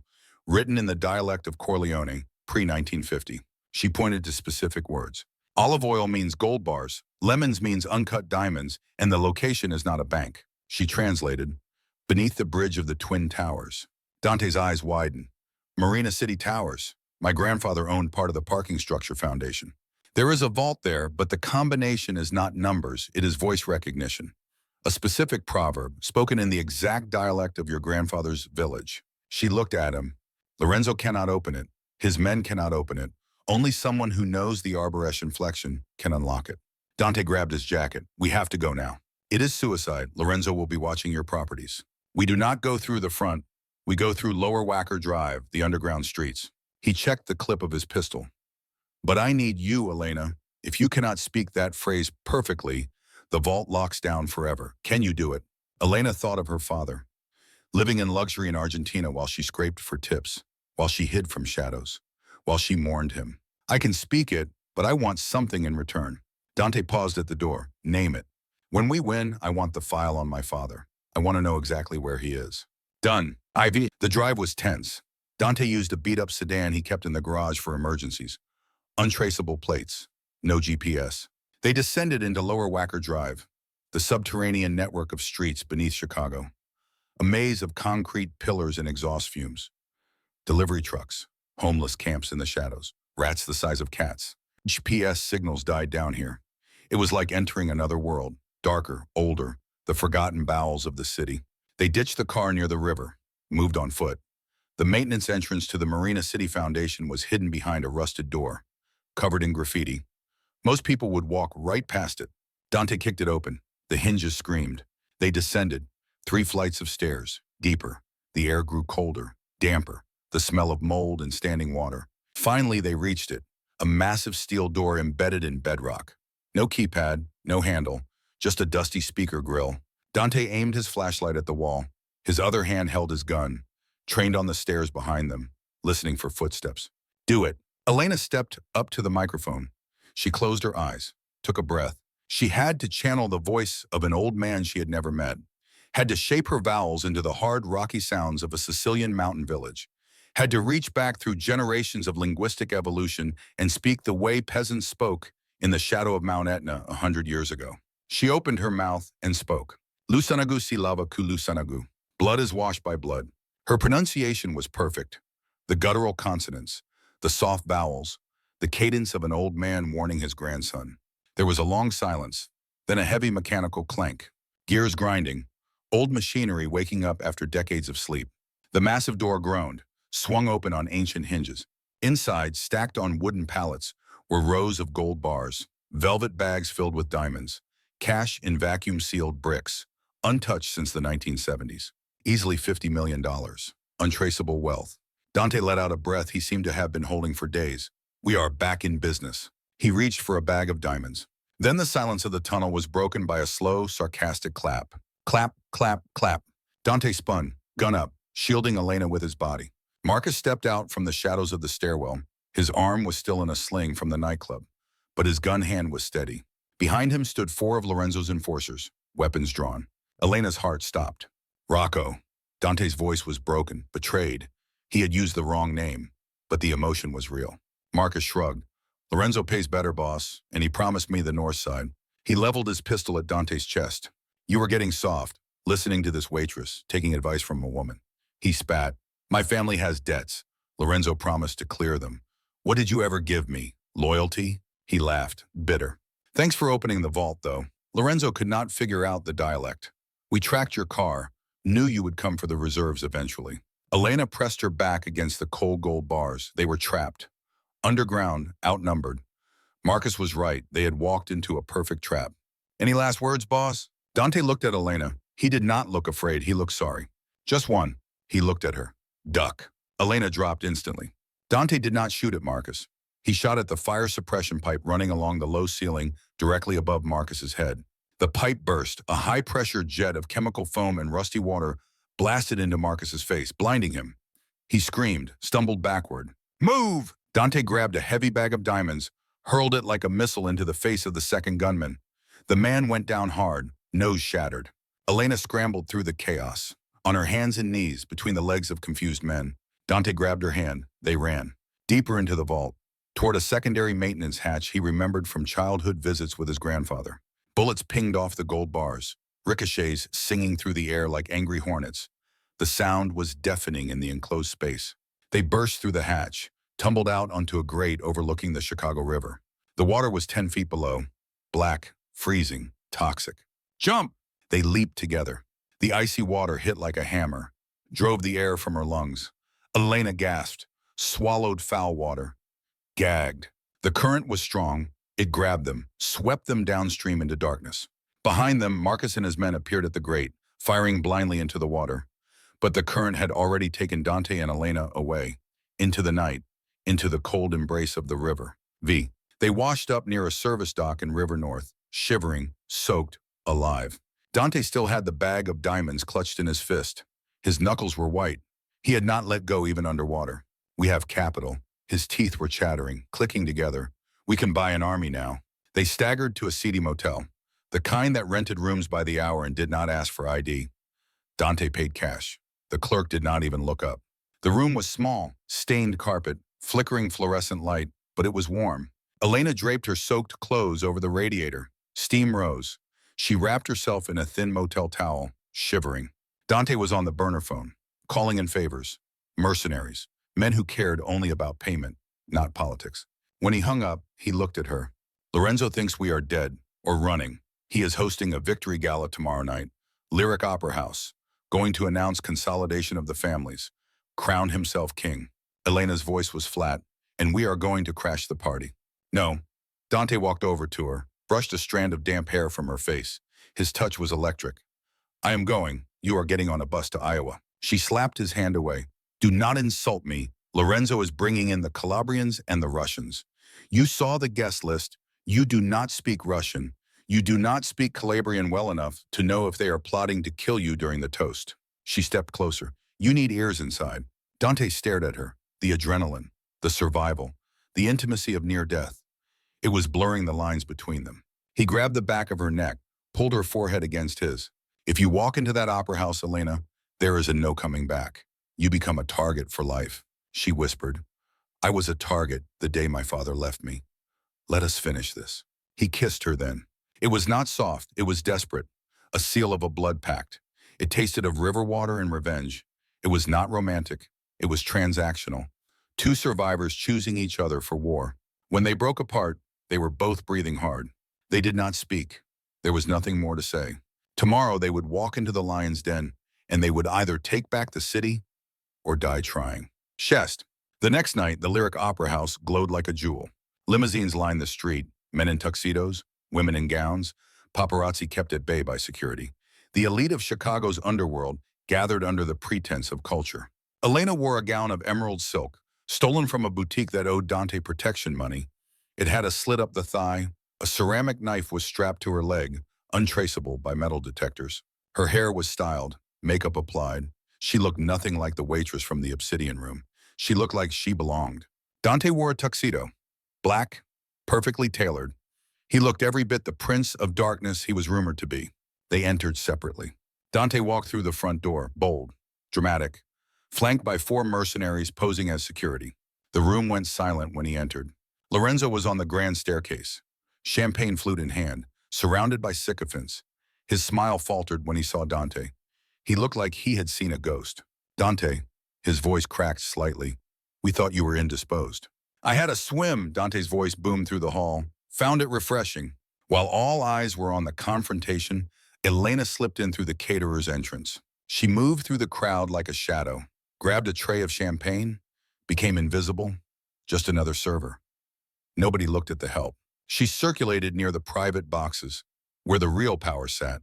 written in the dialect of Corleone, pre-1950. She pointed to specific words. Olive oil means gold bars, lemons means uncut diamonds, and the location is not a bank. She translated, beneath the bridge of the Twin Towers. Dante's eyes widened. Marina City Towers. My grandfather owned part of the parking structure foundation. There is a vault there, but the combination is not numbers, it is voice recognition. A specific proverb, spoken in the exact dialect of your grandfather's village. She looked at him. Lorenzo cannot open it. His men cannot open it. Only someone who knows the Arborish inflection can unlock it. Dante grabbed his jacket. We have to go now. It is suicide. Lorenzo will be watching your properties. We do not go through the front. We go through Lower Wacker Drive, the underground streets. He checked the clip of his pistol. But I need you, Elena. If you cannot speak that phrase perfectly, the vault locks down forever. Can you do it? Elena thought of her father, living in luxury in Argentina while she scraped for tips, while she hid from shadows, while she mourned him. I can speak it, but I want something in return. Dante paused at the door. Name it. When we win, I want the file on my father. I want to know exactly where he is. Done. IV. The drive was tense. Dante used a beat-up sedan he kept in the garage for emergencies. Untraceable plates. No GPS. They descended into Lower Wacker Drive, the subterranean network of streets beneath Chicago. A maze of concrete pillars and exhaust fumes. Delivery trucks. Homeless camps in the shadows. rats the size of cats. GPS signals died down here. It was like entering another world, darker, older, the forgotten bowels of the city. They ditched the car near the river, moved on foot. The maintenance entrance to the Marina City Foundation was hidden behind a rusted door, covered in graffiti. Most people would walk right past it. Dante kicked it open. The hinges screamed. They descended, 3 flights of stairs, deeper. The air grew colder, damper, the smell of mold and standing water. Finally, they reached it, a massive steel door embedded in bedrock. No keypad, no handle, just a dusty speaker grill. Dante aimed his flashlight at the wall. His other hand held his gun, trained on the stairs behind them, listening for footsteps. Do it. Elena stepped up to the microphone. She closed her eyes, took a breath. She had to channel the voice of an old man she had never met, had to shape her vowels into the hard, rocky sounds of a Sicilian mountain village, had to reach back through generations of linguistic evolution and speak the way peasants spoke in the shadow of Mount Etna 100 years ago. She opened her mouth and spoke. Lusanagu si lava ku lusanagu. Blood is washed by blood. Her pronunciation was perfect. The guttural consonants, the soft vowels, the cadence of an old man warning his grandson. There was a long silence, then a heavy mechanical clank, gears grinding, old machinery waking up after decades of sleep. The massive door groaned, swung open on ancient hinges. Inside, stacked on wooden pallets, were rows of gold bars, velvet bags filled with diamonds, cash in vacuum-sealed bricks, untouched since the 1970s. Easily $50 million. Untraceable wealth. Dante let out a breath he seemed to have been holding for days. We are back in business. He reached for a bag of diamonds. Then the silence of the tunnel was broken by a slow, sarcastic clap. Clap, clap, clap. Dante spun, gun up, shielding Elena with his body. Marcus stepped out from the shadows of the stairwell. His arm was still in a sling from the nightclub, but his gun hand was steady. Behind him stood 4 of Lorenzo's enforcers, weapons drawn. Elena's heart stopped. Rocco. Dante's voice was broken, betrayed. He had used the wrong name, but the emotion was real. Marcus shrugged. Lorenzo pays better, boss, and he promised me the north side. He leveled his pistol at Dante's chest. You were getting soft, listening to this waitress, taking advice from a woman. He spat. My family has debts. Lorenzo promised to clear them. What did you ever give me? Loyalty? He laughed, bitter. Thanks for opening the vault, though. Lorenzo could not figure out the dialect. We tracked your car, knew you would come for the reserves eventually. Elena pressed her back against the cold gold bars. They were trapped. Underground, outnumbered. Marcus was right. They had walked into a perfect trap. Any last words, boss? Dante looked at Elena. He did not look afraid. He looked sorry. Just one. He looked at her. Duck. Elena dropped instantly. Dante did not shoot at Marcus. He shot at the fire suppression pipe running along the low ceiling directly above Marcus's head. The pipe burst. A high-pressure jet of chemical foam and rusty water blasted into Marcus's face, blinding him. He screamed, stumbled backward. Move! Dante grabbed a heavy bag of diamonds, hurled it like a missile into the face of the second gunman. The man went down hard, nose shattered. Elena scrambled through the chaos. On her hands and knees, between the legs of confused men, Dante grabbed her hand. They ran, deeper into the vault, toward a secondary maintenance hatch he remembered from childhood visits with his grandfather. Bullets pinged off the gold bars, ricochets singing through the air like angry hornets. The sound was deafening in the enclosed space. They burst through the hatch, tumbled out onto a grate overlooking the Chicago River. The water was 10 feet below, black, freezing, toxic. Jump! They leaped together. The icy water hit like a hammer, drove the air from her lungs. Elena gasped, swallowed foul water, gagged. The current was strong. It grabbed them, swept them downstream into darkness. Behind them, Marcus and his men appeared at the grate, firing blindly into the water. But the current had already taken Dante and Elena away, into the night, into the cold embrace of the river. They washed up near a service dock in River North, shivering, soaked, alive. Dante still had the bag of diamonds clutched in his fist. His knuckles were white. He had not let go even underwater. We have capital. His teeth were chattering, clicking together. We can buy an army now. They staggered to a seedy motel, the kind that rented rooms by the hour and did not ask for ID. Dante paid cash. The clerk did not even look up. The room was small, stained carpet, flickering fluorescent light, but it was warm. Elena draped her soaked clothes over the radiator. Steam rose. She wrapped herself in a thin motel towel, shivering. Dante was on the burner phone, calling in favors. Mercenaries, men who cared only about payment. not politics. When he hung up, he looked at her. Lorenzo thinks we are dead or running. He is hosting a victory gala tomorrow night. Lyric Opera House. Going to announce consolidation of the families. Crown himself king. Elena's voice was flat, and we are going to crash the party. No. Dante walked over to her, brushed a strand of damp hair from her face. His touch was electric. I am going. You are getting on a bus to Iowa. She slapped his hand away. Do not insult me. Lorenzo is bringing in the Calabrians and the Russians. You saw the guest list. You do not speak Russian. You do not speak Calabrian well enough to know if they are plotting to kill you during the toast. She stepped closer. You need ears inside. Dante stared at her. The adrenaline, the survival, the intimacy of near death. It was blurring the lines between them. He grabbed the back of her neck, pulled her forehead against his. If you walk into that opera house, Elena, there is a no coming back. You become a target for life. She whispered. I was a target the day my father left me. Let us finish this. He kissed her then. It was not soft, it was desperate. A seal of a blood pact. It tasted of river water and revenge. It was not romantic. It was transactional. Two survivors choosing each other for war. When they broke apart, they were both breathing hard. They did not speak. There was nothing more to say. Tomorrow they would walk into the lion's den, and they would either take back the city or die trying. Chest. The next night, the Lyric Opera House glowed like a jewel. Limousines lined the street, men in tuxedos, women in gowns, paparazzi kept at bay by security. The elite of Chicago's underworld gathered under the pretense of culture. Elena wore a gown of emerald silk, stolen from a boutique that owed Dante protection money. It had a slit up the thigh. A ceramic knife was strapped to her leg, untraceable by metal detectors. Her hair was styled, makeup applied. She looked nothing like the waitress from the Obsidian Room. She looked like she belonged. Dante wore a tuxedo, black, perfectly tailored. He looked every bit the Prince of Darkness he was rumored to be. They entered separately. Dante walked through the front door, bold, dramatic, flanked by 4 mercenaries posing as security. The room went silent when he entered. Lorenzo was on the grand staircase, champagne flute in hand, surrounded by sycophants. His smile faltered when he saw Dante. He looked like he had seen a ghost. Dante, his voice cracked slightly. We thought you were indisposed. I had a swim, Dante's voice boomed through the hall. Found it refreshing. While all eyes were on the confrontation, Elena slipped in through the caterer's entrance. She moved through the crowd like a shadow, grabbed a tray of champagne, became invisible, just another server. Nobody looked at the help. She circulated near the private boxes, where the real power sat,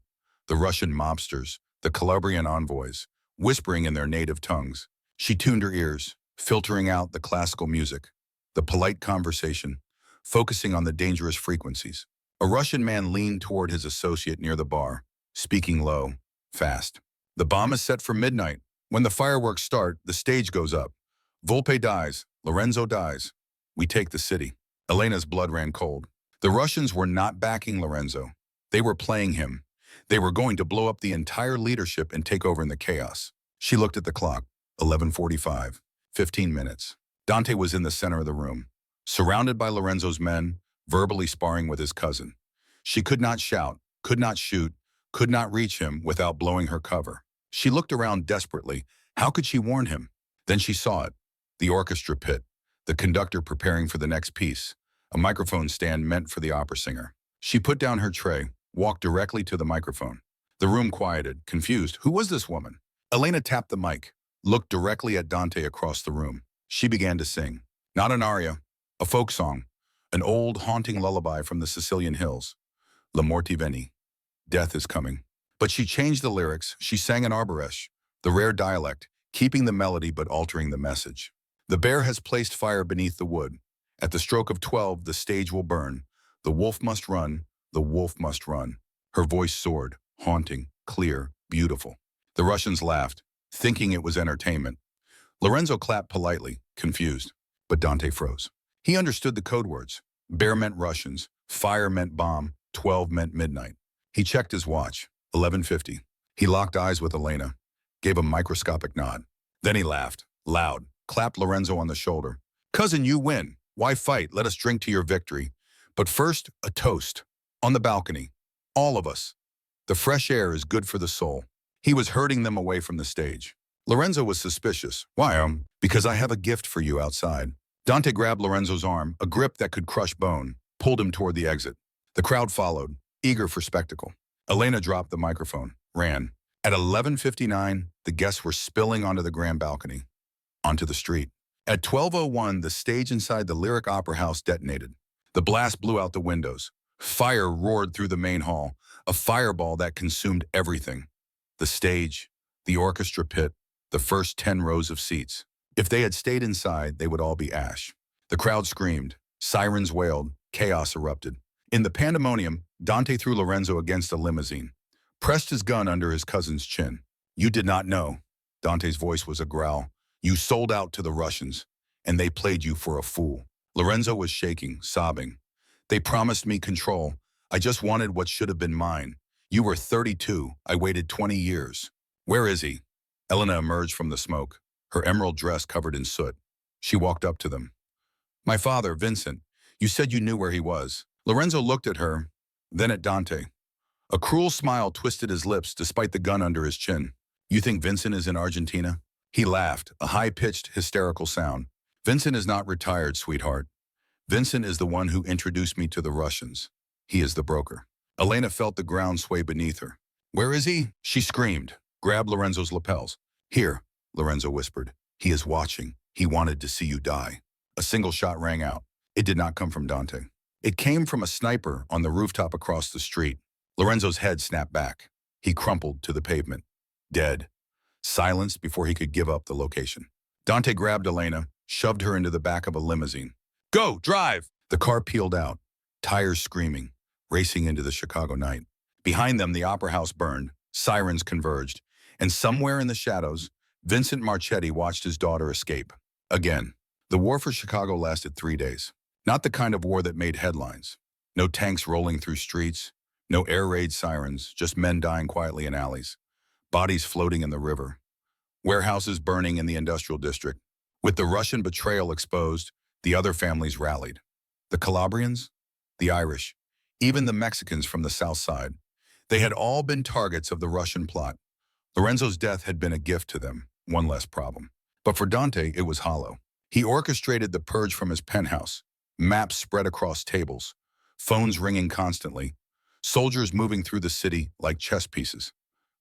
the Russian mobsters, the Calabrian envoys, whispering in their native tongues. She tuned her ears, filtering out the classical music, the polite conversation, focusing on the dangerous frequencies. A Russian man leaned toward his associate near the bar, speaking low, fast. The bomb is set for midnight. When the fireworks start, the stage goes up. Volpe dies. Lorenzo dies. We take the city. Elena's blood ran cold. The Russians were not backing Lorenzo. They were playing him. They were going to blow up the entire leadership and take over in the chaos. She looked at the clock. 11:45. 15 minutes. Dante was in the center of the room, surrounded by Lorenzo's men, verbally sparring with his cousin. She could not shout, could not shoot, could not reach him without blowing her cover. She looked around desperately. How could she warn him? Then she saw it. The orchestra pit, the conductor preparing for the next piece, a microphone stand meant for the opera singer. She put down her tray, walked directly to the microphone. The room quieted, confused. Who was this woman? Elena tapped the mic, looked directly at Dante across the room. She began to sing. Not an aria, a folk song, an old haunting lullaby from the Sicilian hills. La morte veni. Death is coming. But she changed the lyrics. She sang in Arboresh, the rare dialect, keeping the melody but altering the message. The bear has placed fire beneath the wood. At the stroke of 12, the stage will burn. The wolf must run. The wolf must run. Her voice soared, haunting, clear, beautiful. The Russians laughed, thinking it was entertainment. Lorenzo clapped politely, confused, but Dante froze. He understood the code words. Bear meant Russians, fire meant bomb, 12 meant midnight. He checked his watch, 11:50. He locked eyes with Elena, gave a microscopic nod. Then he laughed, loud, clapped Lorenzo on the shoulder. Cousin, you win. Why fight? Let us drink to your victory. But first, a toast. On the balcony. All of us. The fresh air is good for the soul. He was herding them away from the stage. Lorenzo was suspicious. Why, because I have a gift for you outside. Dante grabbed Lorenzo's arm, a grip that could crush bone, pulled him toward the exit. The crowd followed, eager for spectacle. Elena dropped the microphone, ran. At 11:59, the guests were spilling onto the grand balcony, onto the street. At 12:01, the stage inside the Lyric Opera House detonated. The blast blew out the windows. Fire roared through the main hall, a fireball that consumed everything. The stage, the orchestra pit, the first 10 rows of seats. If they had stayed inside, they would all be ash. The crowd screamed. Sirens wailed. Chaos erupted. In the pandemonium, Dante threw Lorenzo against a limousine, pressed his gun under his cousin's chin. "You did not know." Dante's voice was a growl. "You sold out to the Russians, and they played you for a fool." Lorenzo was shaking, sobbing. "They promised me control. I just wanted what should have been mine. You were 32. I waited 20 years. Where is he?" Elena emerged from the smoke, her emerald dress covered in soot. She walked up to them. "My father, Vincent. You said you knew where he was." Lorenzo looked at her, then at Dante. A cruel smile twisted his lips despite the gun under his chin. "You think Vincent is in Argentina?" He laughed, a high-pitched, hysterical sound. "Vincent is not retired, sweetheart. Vincent is the one who introduced me to the Russians. He is the broker." Elena felt the ground sway beneath her. "Where is he?" She screamed, grabbed Lorenzo's lapels. "Here," Lorenzo whispered. "He is watching. He wanted to see you die." A single shot rang out. It did not come from Dante. It came from a sniper on the rooftop across the street. Lorenzo's head snapped back. He crumpled to the pavement. Dead. Silenced before he could give up the location. Dante grabbed Elena, shoved her into the back of a limousine. "Go, drive!" The car peeled out, tires screaming, racing into the Chicago night. Behind them, the opera house burned, sirens converged, and somewhere in the shadows, Vincent Marchetti watched his daughter escape. Again, the war for Chicago lasted 3 days. Not the kind of war that made headlines. No tanks rolling through streets, no air raid sirens, just men dying quietly in alleys, bodies floating in the river, warehouses burning in the industrial district. With the Russian betrayal exposed, the other families rallied. The Calabrians, the Irish, even the Mexicans from the South Side. They had all been targets of the Russian plot. Lorenzo's death had been a gift to them, one less problem. But for Dante, it was hollow. He orchestrated the purge from his penthouse, maps spread across tables, phones ringing constantly, soldiers moving through the city like chess pieces.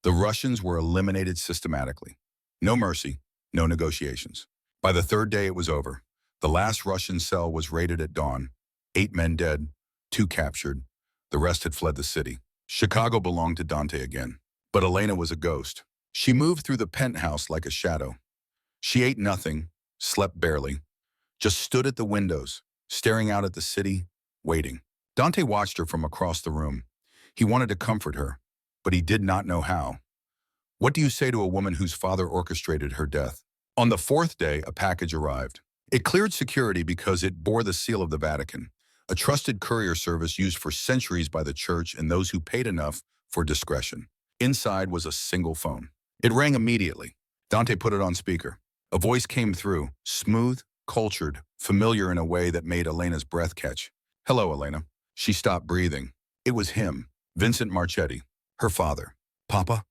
The Russians were eliminated systematically. No mercy, no negotiations. By the third day, it was over. The last Russian cell was raided at dawn. 8 men dead, 2 captured. The rest had fled the city. Chicago belonged to Dante again. But Elena was a ghost. She moved through the penthouse like a shadow. She ate nothing, slept barely, just stood at the windows, staring out at the city, waiting. Dante watched her from across the room. He wanted to comfort her, but he did not know how. What do you say to a woman whose father orchestrated her death? On the 4th day, a package arrived. It cleared security because it bore the seal of the Vatican, a trusted courier service used for centuries by the church and those who paid enough for discretion. Inside was a single phone. It rang immediately. Dante put it on speaker. A voice came through, smooth, cultured, familiar in a way that made Elena's breath catch. "Hello, Elena." She stopped breathing. It was him, Vincent Marchetti, her father. "Papa?"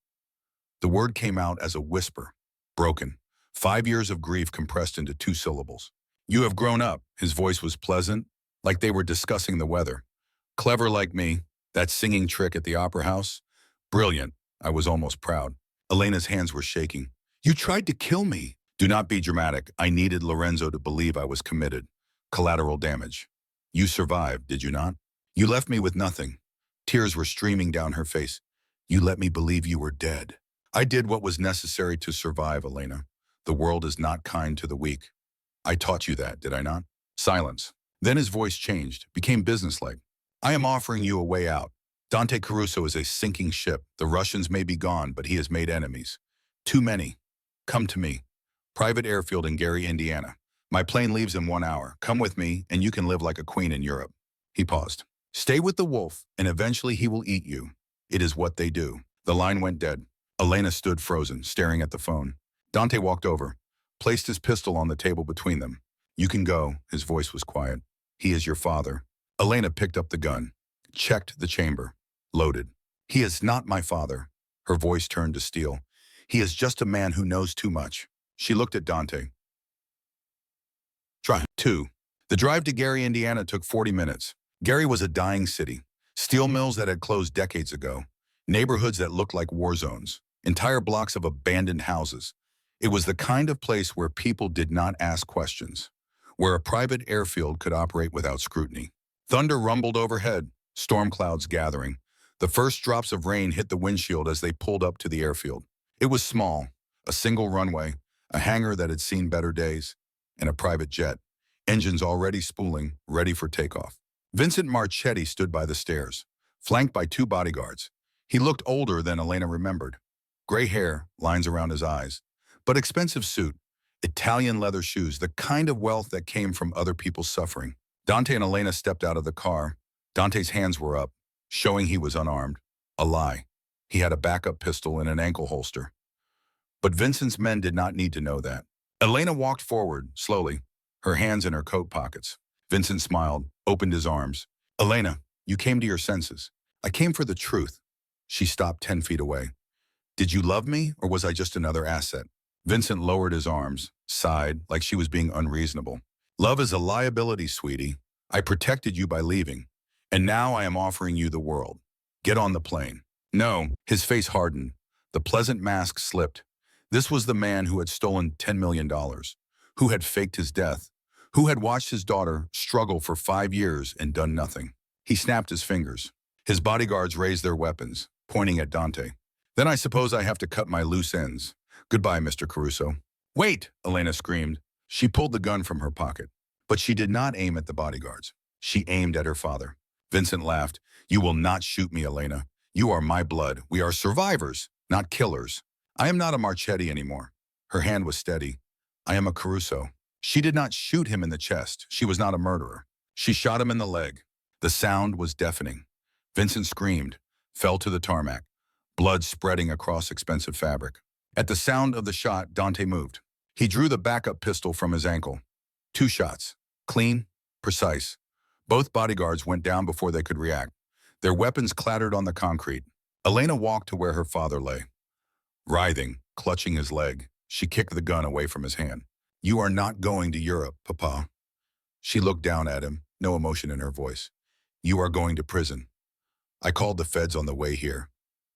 The word came out as a whisper, broken. 5 years of grief compressed into 2 syllables. "You have grown up." His voice was pleasant, like they were discussing the weather. "Clever like me. That singing trick at the opera house? Brilliant." I was almost proud. Elena's hands were shaking. "You tried to kill me." "Do not be dramatic. I needed Lorenzo to believe I was committed. Collateral damage. You survived, did you not? You left me with nothing." Tears were streaming down her face. "You let me believe you were dead." "I did what was necessary to survive, Elena. The world is not kind to the weak. I taught you that, did I not?" Silence. Then his voice changed, became businesslike. "I am offering you a way out. Dante Caruso is a sinking ship. The Russians may be gone, but he has made enemies. Too many. Come to me. Private airfield in Gary, Indiana. My plane leaves in 1 hour. Come with me, and you can live like a queen in Europe." He paused. "Stay with the wolf, and eventually he will eat you. It is what they do." The line went dead. Elena stood frozen, staring at the phone. Dante walked over, placed his pistol on the table between them. "You can go." His voice was quiet. "He is your father." Elena picked up the gun, checked the chamber, loaded. "He is not my father." Her voice turned to steel. "He is just a man who knows too much." She looked at Dante. Try. 2. The drive to Gary, Indiana took 40 minutes. Gary was a dying city. Steel mills that had closed decades ago. Neighborhoods that looked like war zones. Entire blocks of abandoned houses. It was the kind of place where people did not ask questions. Where a private airfield could operate without scrutiny. Thunder rumbled overhead, storm clouds gathering. The first drops of rain hit the windshield as they pulled up to the airfield. It was small, a single runway, a hangar that had seen better days, and a private jet, engines already spooling, ready for takeoff. Vincent Marchetti stood by the stairs, flanked by 2 bodyguards. He looked older than Elena remembered. Gray hair, lines around his eyes, but expensive suit, Italian leather shoes, the kind of wealth that came from other people's suffering. Dante and Elena stepped out of the car. Dante's hands were up, showing he was unarmed. A lie. He had a backup pistol in an ankle holster. But Vincent's men did not need to know that. Elena walked forward, slowly, her hands in her coat pockets. Vincent smiled, opened his arms. Elena, you came to your senses. I came for the truth. She stopped 10 feet away. Did you love me, or was I just another asset? Vincent lowered his arms, sighed, like she was being unreasonable. Love is a liability, sweetie. I protected you by leaving, and now I am offering you the world. Get on the plane. No, his face hardened. The pleasant mask slipped. This was the man who had stolen $10 million, who had faked his death, who had watched his daughter struggle for 5 years and done nothing. He snapped his fingers. His bodyguards raised their weapons, pointing at Dante. Then I suppose I have to cut my loose ends. Goodbye, Mr. Caruso. Wait, Elena screamed. She pulled the gun from her pocket, but she did not aim at the bodyguards. She aimed at her father. Vincent laughed. You will not shoot me, Elena. You are my blood. We are survivors, not killers. I am not a Marchetti anymore. Her hand was steady. I am a Caruso. She did not shoot him in the chest. She was not a murderer. She shot him in the leg. The sound was deafening. Vincent screamed, fell to the tarmac, blood spreading across expensive fabric. At the sound of the shot, Dante moved. He drew the backup pistol from his ankle. 2 shots. Clean, precise. Both bodyguards went down before they could react. Their weapons clattered on the concrete. Elena walked to where her father lay. Writhing, clutching his leg, she kicked the gun away from his hand. You are not going to Europe, Papa. She looked down at him, no emotion in her voice. You are going to prison. I called the feds on the way here.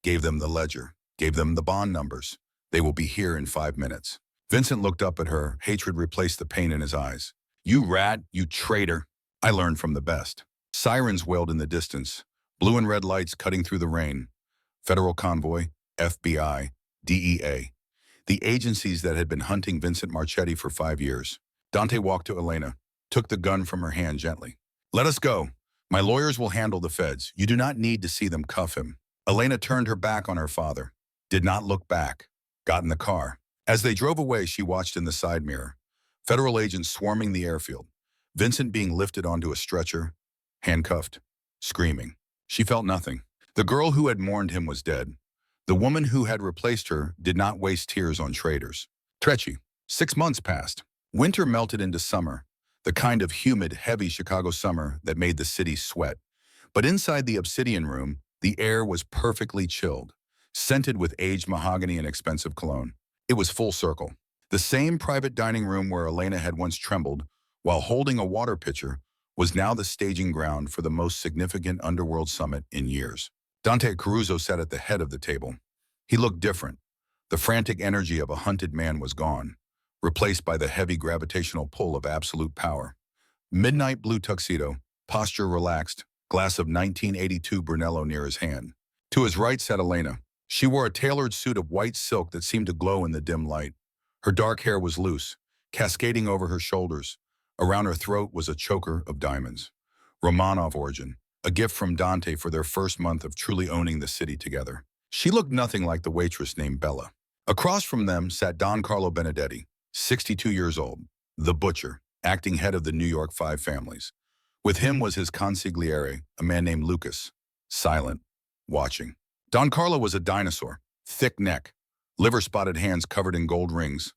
Gave them the ledger. Gave them the bond numbers. They will be here in 5 minutes. Vincent looked up at her. Hatred replaced the pain in his eyes. You rat, you traitor. I learned from the best. Sirens wailed in the distance. Blue and red lights cutting through the rain. Federal convoy, FBI, DEA. The agencies that had been hunting Vincent Marchetti for 5 years. Dante walked to Elena, took the gun from her hand gently. Let us go. My lawyers will handle the feds. You do not need to see them cuff him. Elena turned her back on her father, did not look back, got in the car. As they drove away, she watched in the side mirror. Federal agents swarming the airfield. Vincent being lifted onto a stretcher, handcuffed, screaming. She felt nothing. The girl who had mourned him was dead. The woman who had replaced her did not waste tears on traitors. Trecci. 6 months passed. Winter melted into summer, the kind of humid, heavy Chicago summer that made the city sweat. But inside the obsidian room, the air was perfectly chilled, scented with aged mahogany and expensive cologne. It was full circle. The same private dining room where Elena had once trembled while holding a water pitcher was now the staging ground for the most significant underworld summit in years. Dante Caruso sat at the head of the table. He looked different. The frantic energy of a hunted man was gone, replaced by the heavy gravitational pull of absolute power. Midnight blue tuxedo, posture relaxed, glass of 1982 Brunello near his hand. To his right sat Elena. She wore a tailored suit of white silk that seemed to glow in the dim light. Her dark hair was loose, cascading over her shoulders. Around her throat was a choker of diamonds. Romanov origin, a gift from Dante for their first month of truly owning the city together. She looked nothing like the waitress named Bella. Across from them sat Don Carlo Benedetti, 62 years old, the butcher, acting head of the New York Five Families. With him was his consigliere, a man named Lucas, silent, watching. Don Carlo was a dinosaur, thick neck, liver-spotted hands covered in gold rings,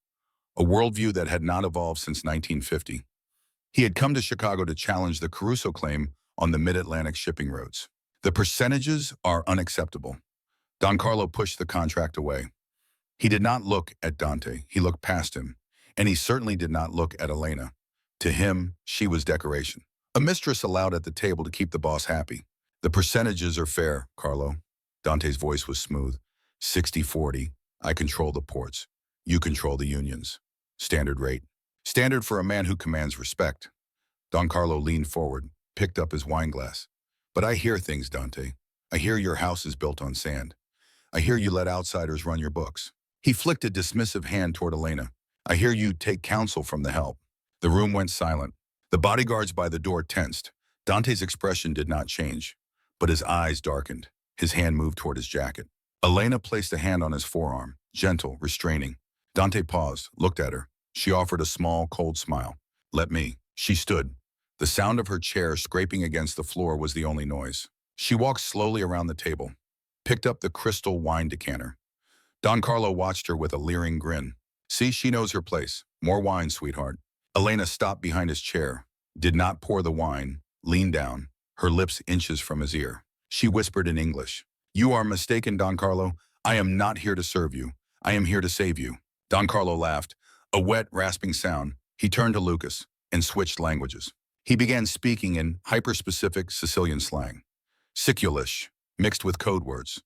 a worldview that had not evolved since 1950. He had come to Chicago to challenge the Caruso claim on the mid-Atlantic shipping roads. The percentages are unacceptable. Don Carlo pushed the contract away. He did not look at Dante, he looked past him, and he certainly did not look at Elena. To him, she was decoration. A mistress allowed at the table to keep the boss happy. The percentages are fair, Carlo. Dante's voice was smooth. 60-40. I control the ports. You control the unions. Standard rate. Standard for a man who commands respect. Don Carlo leaned forward, picked up his wine glass. But I hear things, Dante. I hear your house is built on sand. I hear you let outsiders run your books. He flicked a dismissive hand toward Elena. I hear you take counsel from the help. The room went silent. The bodyguards by the door tensed. Dante's expression did not change, but his eyes darkened. His hand moved toward his jacket. Elena placed a hand on his forearm, gentle, restraining. Dante paused, looked at her. She offered a small, cold smile. Let me. She stood. The sound of her chair scraping against the floor was the only noise. She walked slowly around the table, picked up the crystal wine decanter. Don Carlo watched her with a leering grin. See, she knows her place. More wine, sweetheart. Elena stopped behind his chair, did not pour the wine, leaned down, her lips inches from his ear. She whispered in English. You are mistaken, Don Carlo. I am not here to serve you. I am here to save you. Don Carlo laughed, a wet, rasping sound. He turned to Lucas and switched languages. He began speaking in hyper-specific Sicilian slang. Siculish, mixed with code words.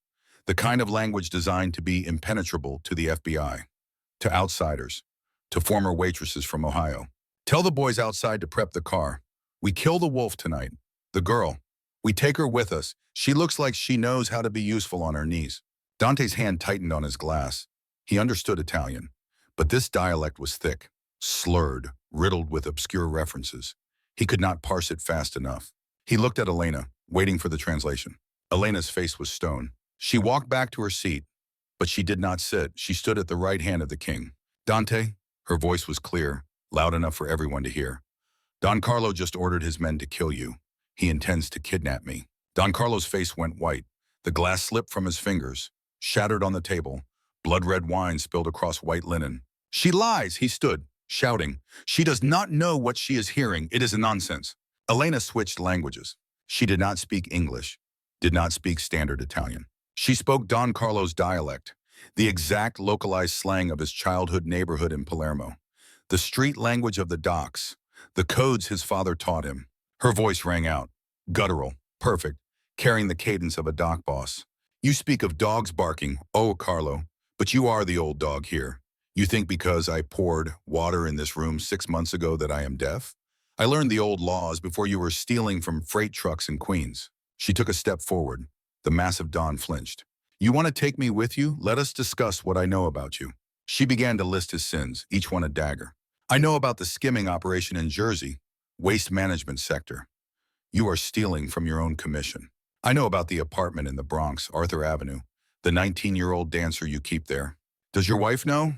The kind of language designed to be impenetrable to the FBI, to outsiders, to former waitresses from Ohio. Tell the boys outside to prep the car. We kill the wolf tonight. The girl. We take her with us. She looks like she knows how to be useful on her knees. Dante's hand tightened on his glass. He understood Italian, but this dialect was thick, slurred, riddled with obscure references. He could not parse it fast enough. He looked at Elena, waiting for the translation. Elena's face was stone. She walked back to her seat, but she did not sit. She stood at the right hand of the king. Dante, her voice was clear, loud enough for everyone to hear. Don Carlo just ordered his men to kill you. He intends to kidnap me. Don Carlo's face went white. The glass slipped from his fingers, shattered on the table. Blood-red wine spilled across white linen. She lies, he stood, shouting. She does not know what she is hearing. It is nonsense. Elena switched languages. She did not speak English, did not speak standard Italian. She spoke Don Carlo's dialect, the exact localized slang of his childhood neighborhood in Palermo, the street language of the docks, the codes his father taught him. Her voice rang out, guttural, perfect, carrying the cadence of a dock boss. You speak of dogs barking, oh, Carlo, but you are the old dog here. You think because I poured water in this room 6 months ago that I am deaf? I learned the old laws before you were stealing from freight trucks in Queens. She took a step forward. The massive Don flinched. You want to take me with you? Let us discuss what I know about you. She began to list his sins, each one a dagger. I know about the skimming operation in Jersey, waste management sector. You are stealing from your own commission. I know about the apartment in the Bronx, Arthur Avenue, the 19-year-old dancer you keep there. Does your wife know?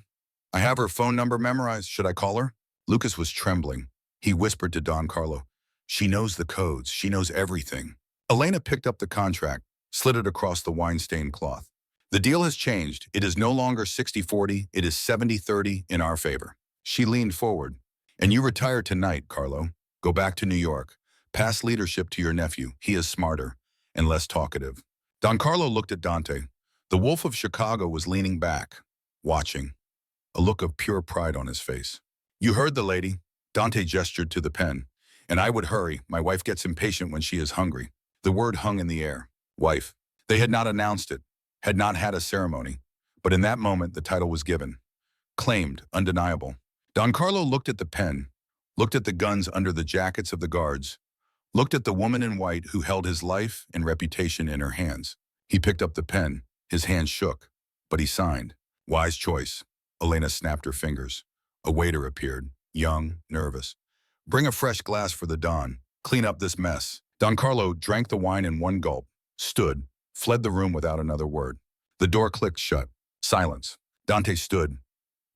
I have her phone number memorized. Should I call her? Lucas was trembling. He whispered to Don Carlo. She knows the codes. She knows everything. Elena picked up the contract, slid it across the wine-stained cloth. The deal has changed. It is no longer 60-40. It is 70-30 in our favor. She leaned forward. And you retire tonight, Carlo. Go back to New York. Pass leadership to your nephew. He is smarter and less talkative. Don Carlo looked at Dante. The Wolf of Chicago was leaning back, watching, a look of pure pride on his face. You heard the lady. Dante gestured to the pen. And I would hurry. My wife gets impatient when she is hungry. The word hung in the air. Wife. They had not announced it, had not had a ceremony. But in that moment, the title was given. Claimed, undeniable. Don Carlo looked at the pen, looked at the guns under the jackets of the guards, looked at the woman in white who held his life and reputation in her hands. He picked up the pen. His hand shook, but he signed. Wise choice. Elena snapped her fingers. A waiter appeared, young, nervous. Bring a fresh glass for the Don. Clean up this mess. Don Carlo drank the wine in one gulp, stood, fled the room without another word. The door clicked shut. Silence. Dante stood,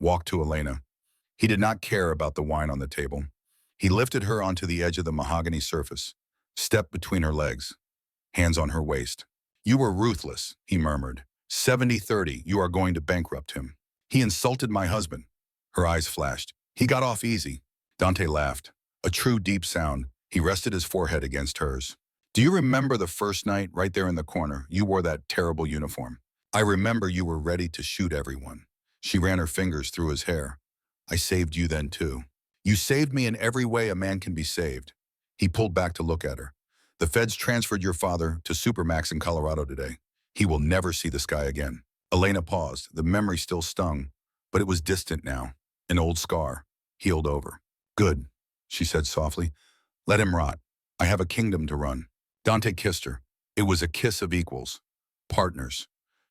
walked to Elena. He did not care about the wine on the table. He lifted her onto the edge of the mahogany surface, stepped between her legs, hands on her waist. You were ruthless, he murmured. 70-30, you are going to bankrupt him. He insulted my husband. Her eyes flashed. He got off easy. Dante laughed. A true deep sound. He rested his forehead against hers. Do you remember the first night right there in the corner? You wore that terrible uniform. I remember you were ready to shoot everyone. She ran her fingers through his hair. I saved you then too. You saved me in every way a man can be saved. He pulled back to look at her. The feds transferred your father to Supermax in Colorado today. He will never see the sky again. Elena paused. The memory still stung, but it was distant now. An old scar, healed over. Good, she said softly. Let him rot. I have a kingdom to run. Dante kissed her. It was a kiss of equals. Partners.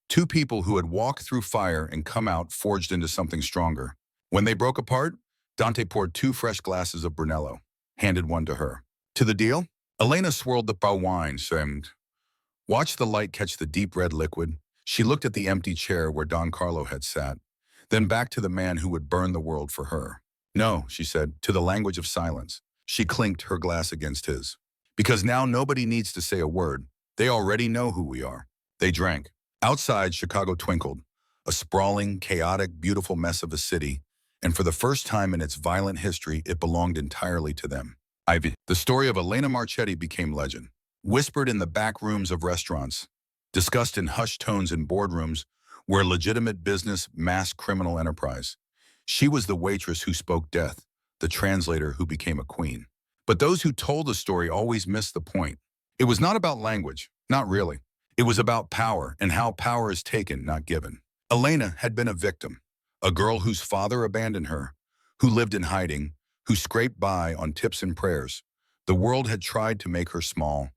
Two people who had walked through fire and come out forged into something stronger. When they broke apart, Dante poured 2 fresh glasses of Brunello, handed one to her. To the deal? Elena swirled the pale wine, saying, watch the light catch the deep red liquid. She looked at the empty chair where Don Carlo had sat, then back to the man who would burn the world for her. No, she said, to the language of silence. She clinked her glass against his. Because now nobody needs to say a word. They already know who we are. They drank. Outside, Chicago twinkled, a sprawling, chaotic, beautiful mess of a city, and for the first time in its violent history, it belonged entirely to them. The story of Elena Marchetti became legend, whispered in the back rooms of restaurants, discussed in hushed tones in boardrooms where legitimate business masked criminal enterprise. She was the waitress who spoke death, the translator who became a queen. But those who told the story always missed the point. It was not about language, not really. It was about power and how power is taken, not given. Elena had been a victim, a girl whose father abandoned her, who lived in hiding, who scraped by on tips and prayers. The world had tried to make her small,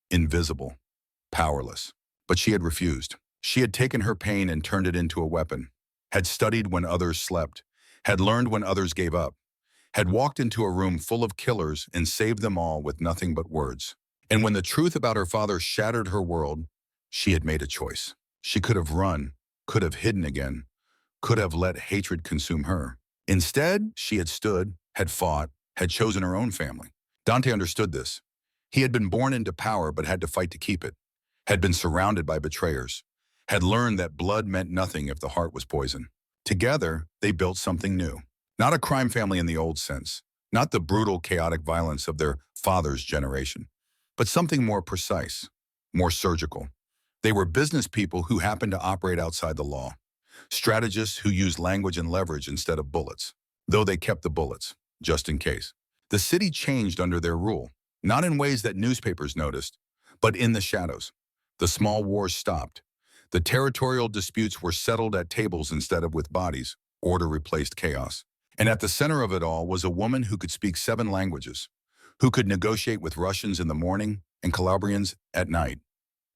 invisible, powerless. But she had refused. She had taken her pain and turned it into a weapon, had studied when others slept, had learned when others gave up, had walked into a room full of killers and saved them all with nothing but words. And when the truth about her father shattered her world, she had made a choice. She could have run, could have hidden again, could have let hatred consume her. Instead, she had stood, had fought, had chosen her own family. Dante understood this. He had been born into power but had to fight to keep it, had been surrounded by betrayers, had learned that blood meant nothing if the heart was poison. Together, they built something new. Not a crime family in the old sense, not the brutal, chaotic violence of their father's generation, but something more precise, more surgical. They were business people who happened to operate outside the law, strategists who used language and leverage instead of bullets, though they kept the bullets, just in case. The city changed under their rule, not in ways that newspapers noticed, but in the shadows. The small wars stopped. The territorial disputes were settled at tables instead of with bodies. Order replaced chaos. And at the center of it all was a woman who could speak 7 languages, who could negotiate with Russians in the morning and Calabrians at night,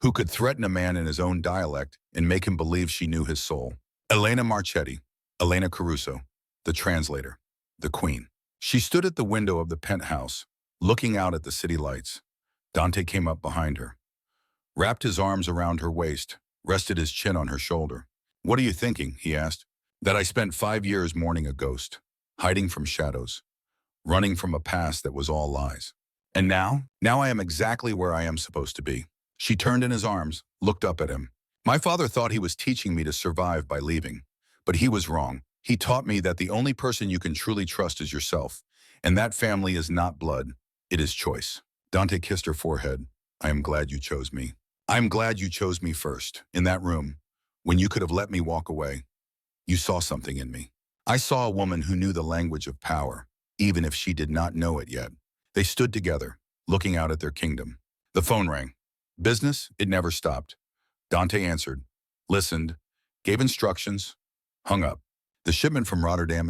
who could threaten a man in his own dialect and make him believe she knew his soul. Elena Marchetti, Elena Caruso, the translator, the queen. She stood at the window of the penthouse, looking out at the city lights. Dante came up behind her, wrapped his arms around her waist, rested his chin on her shoulder. What are you thinking? He asked. That I spent 5 years mourning a ghost, hiding from shadows, running from a past that was all lies. And now I am exactly where I am supposed to be. She turned in his arms, looked up at him. My father thought he was teaching me to survive by leaving, but he was wrong. He taught me that the only person you can truly trust is yourself, and that family is not blood, it is choice. Dante kissed her forehead. I am glad you chose me. I'm glad you chose me first, in that room, when you could have let me walk away. You saw something in me. I saw a woman who knew the language of power, even if she did not know it yet. They stood together, looking out at their kingdom. The phone rang. Business, it never stopped. Dante answered, listened, gave instructions, hung up. The shipment from Rotterdam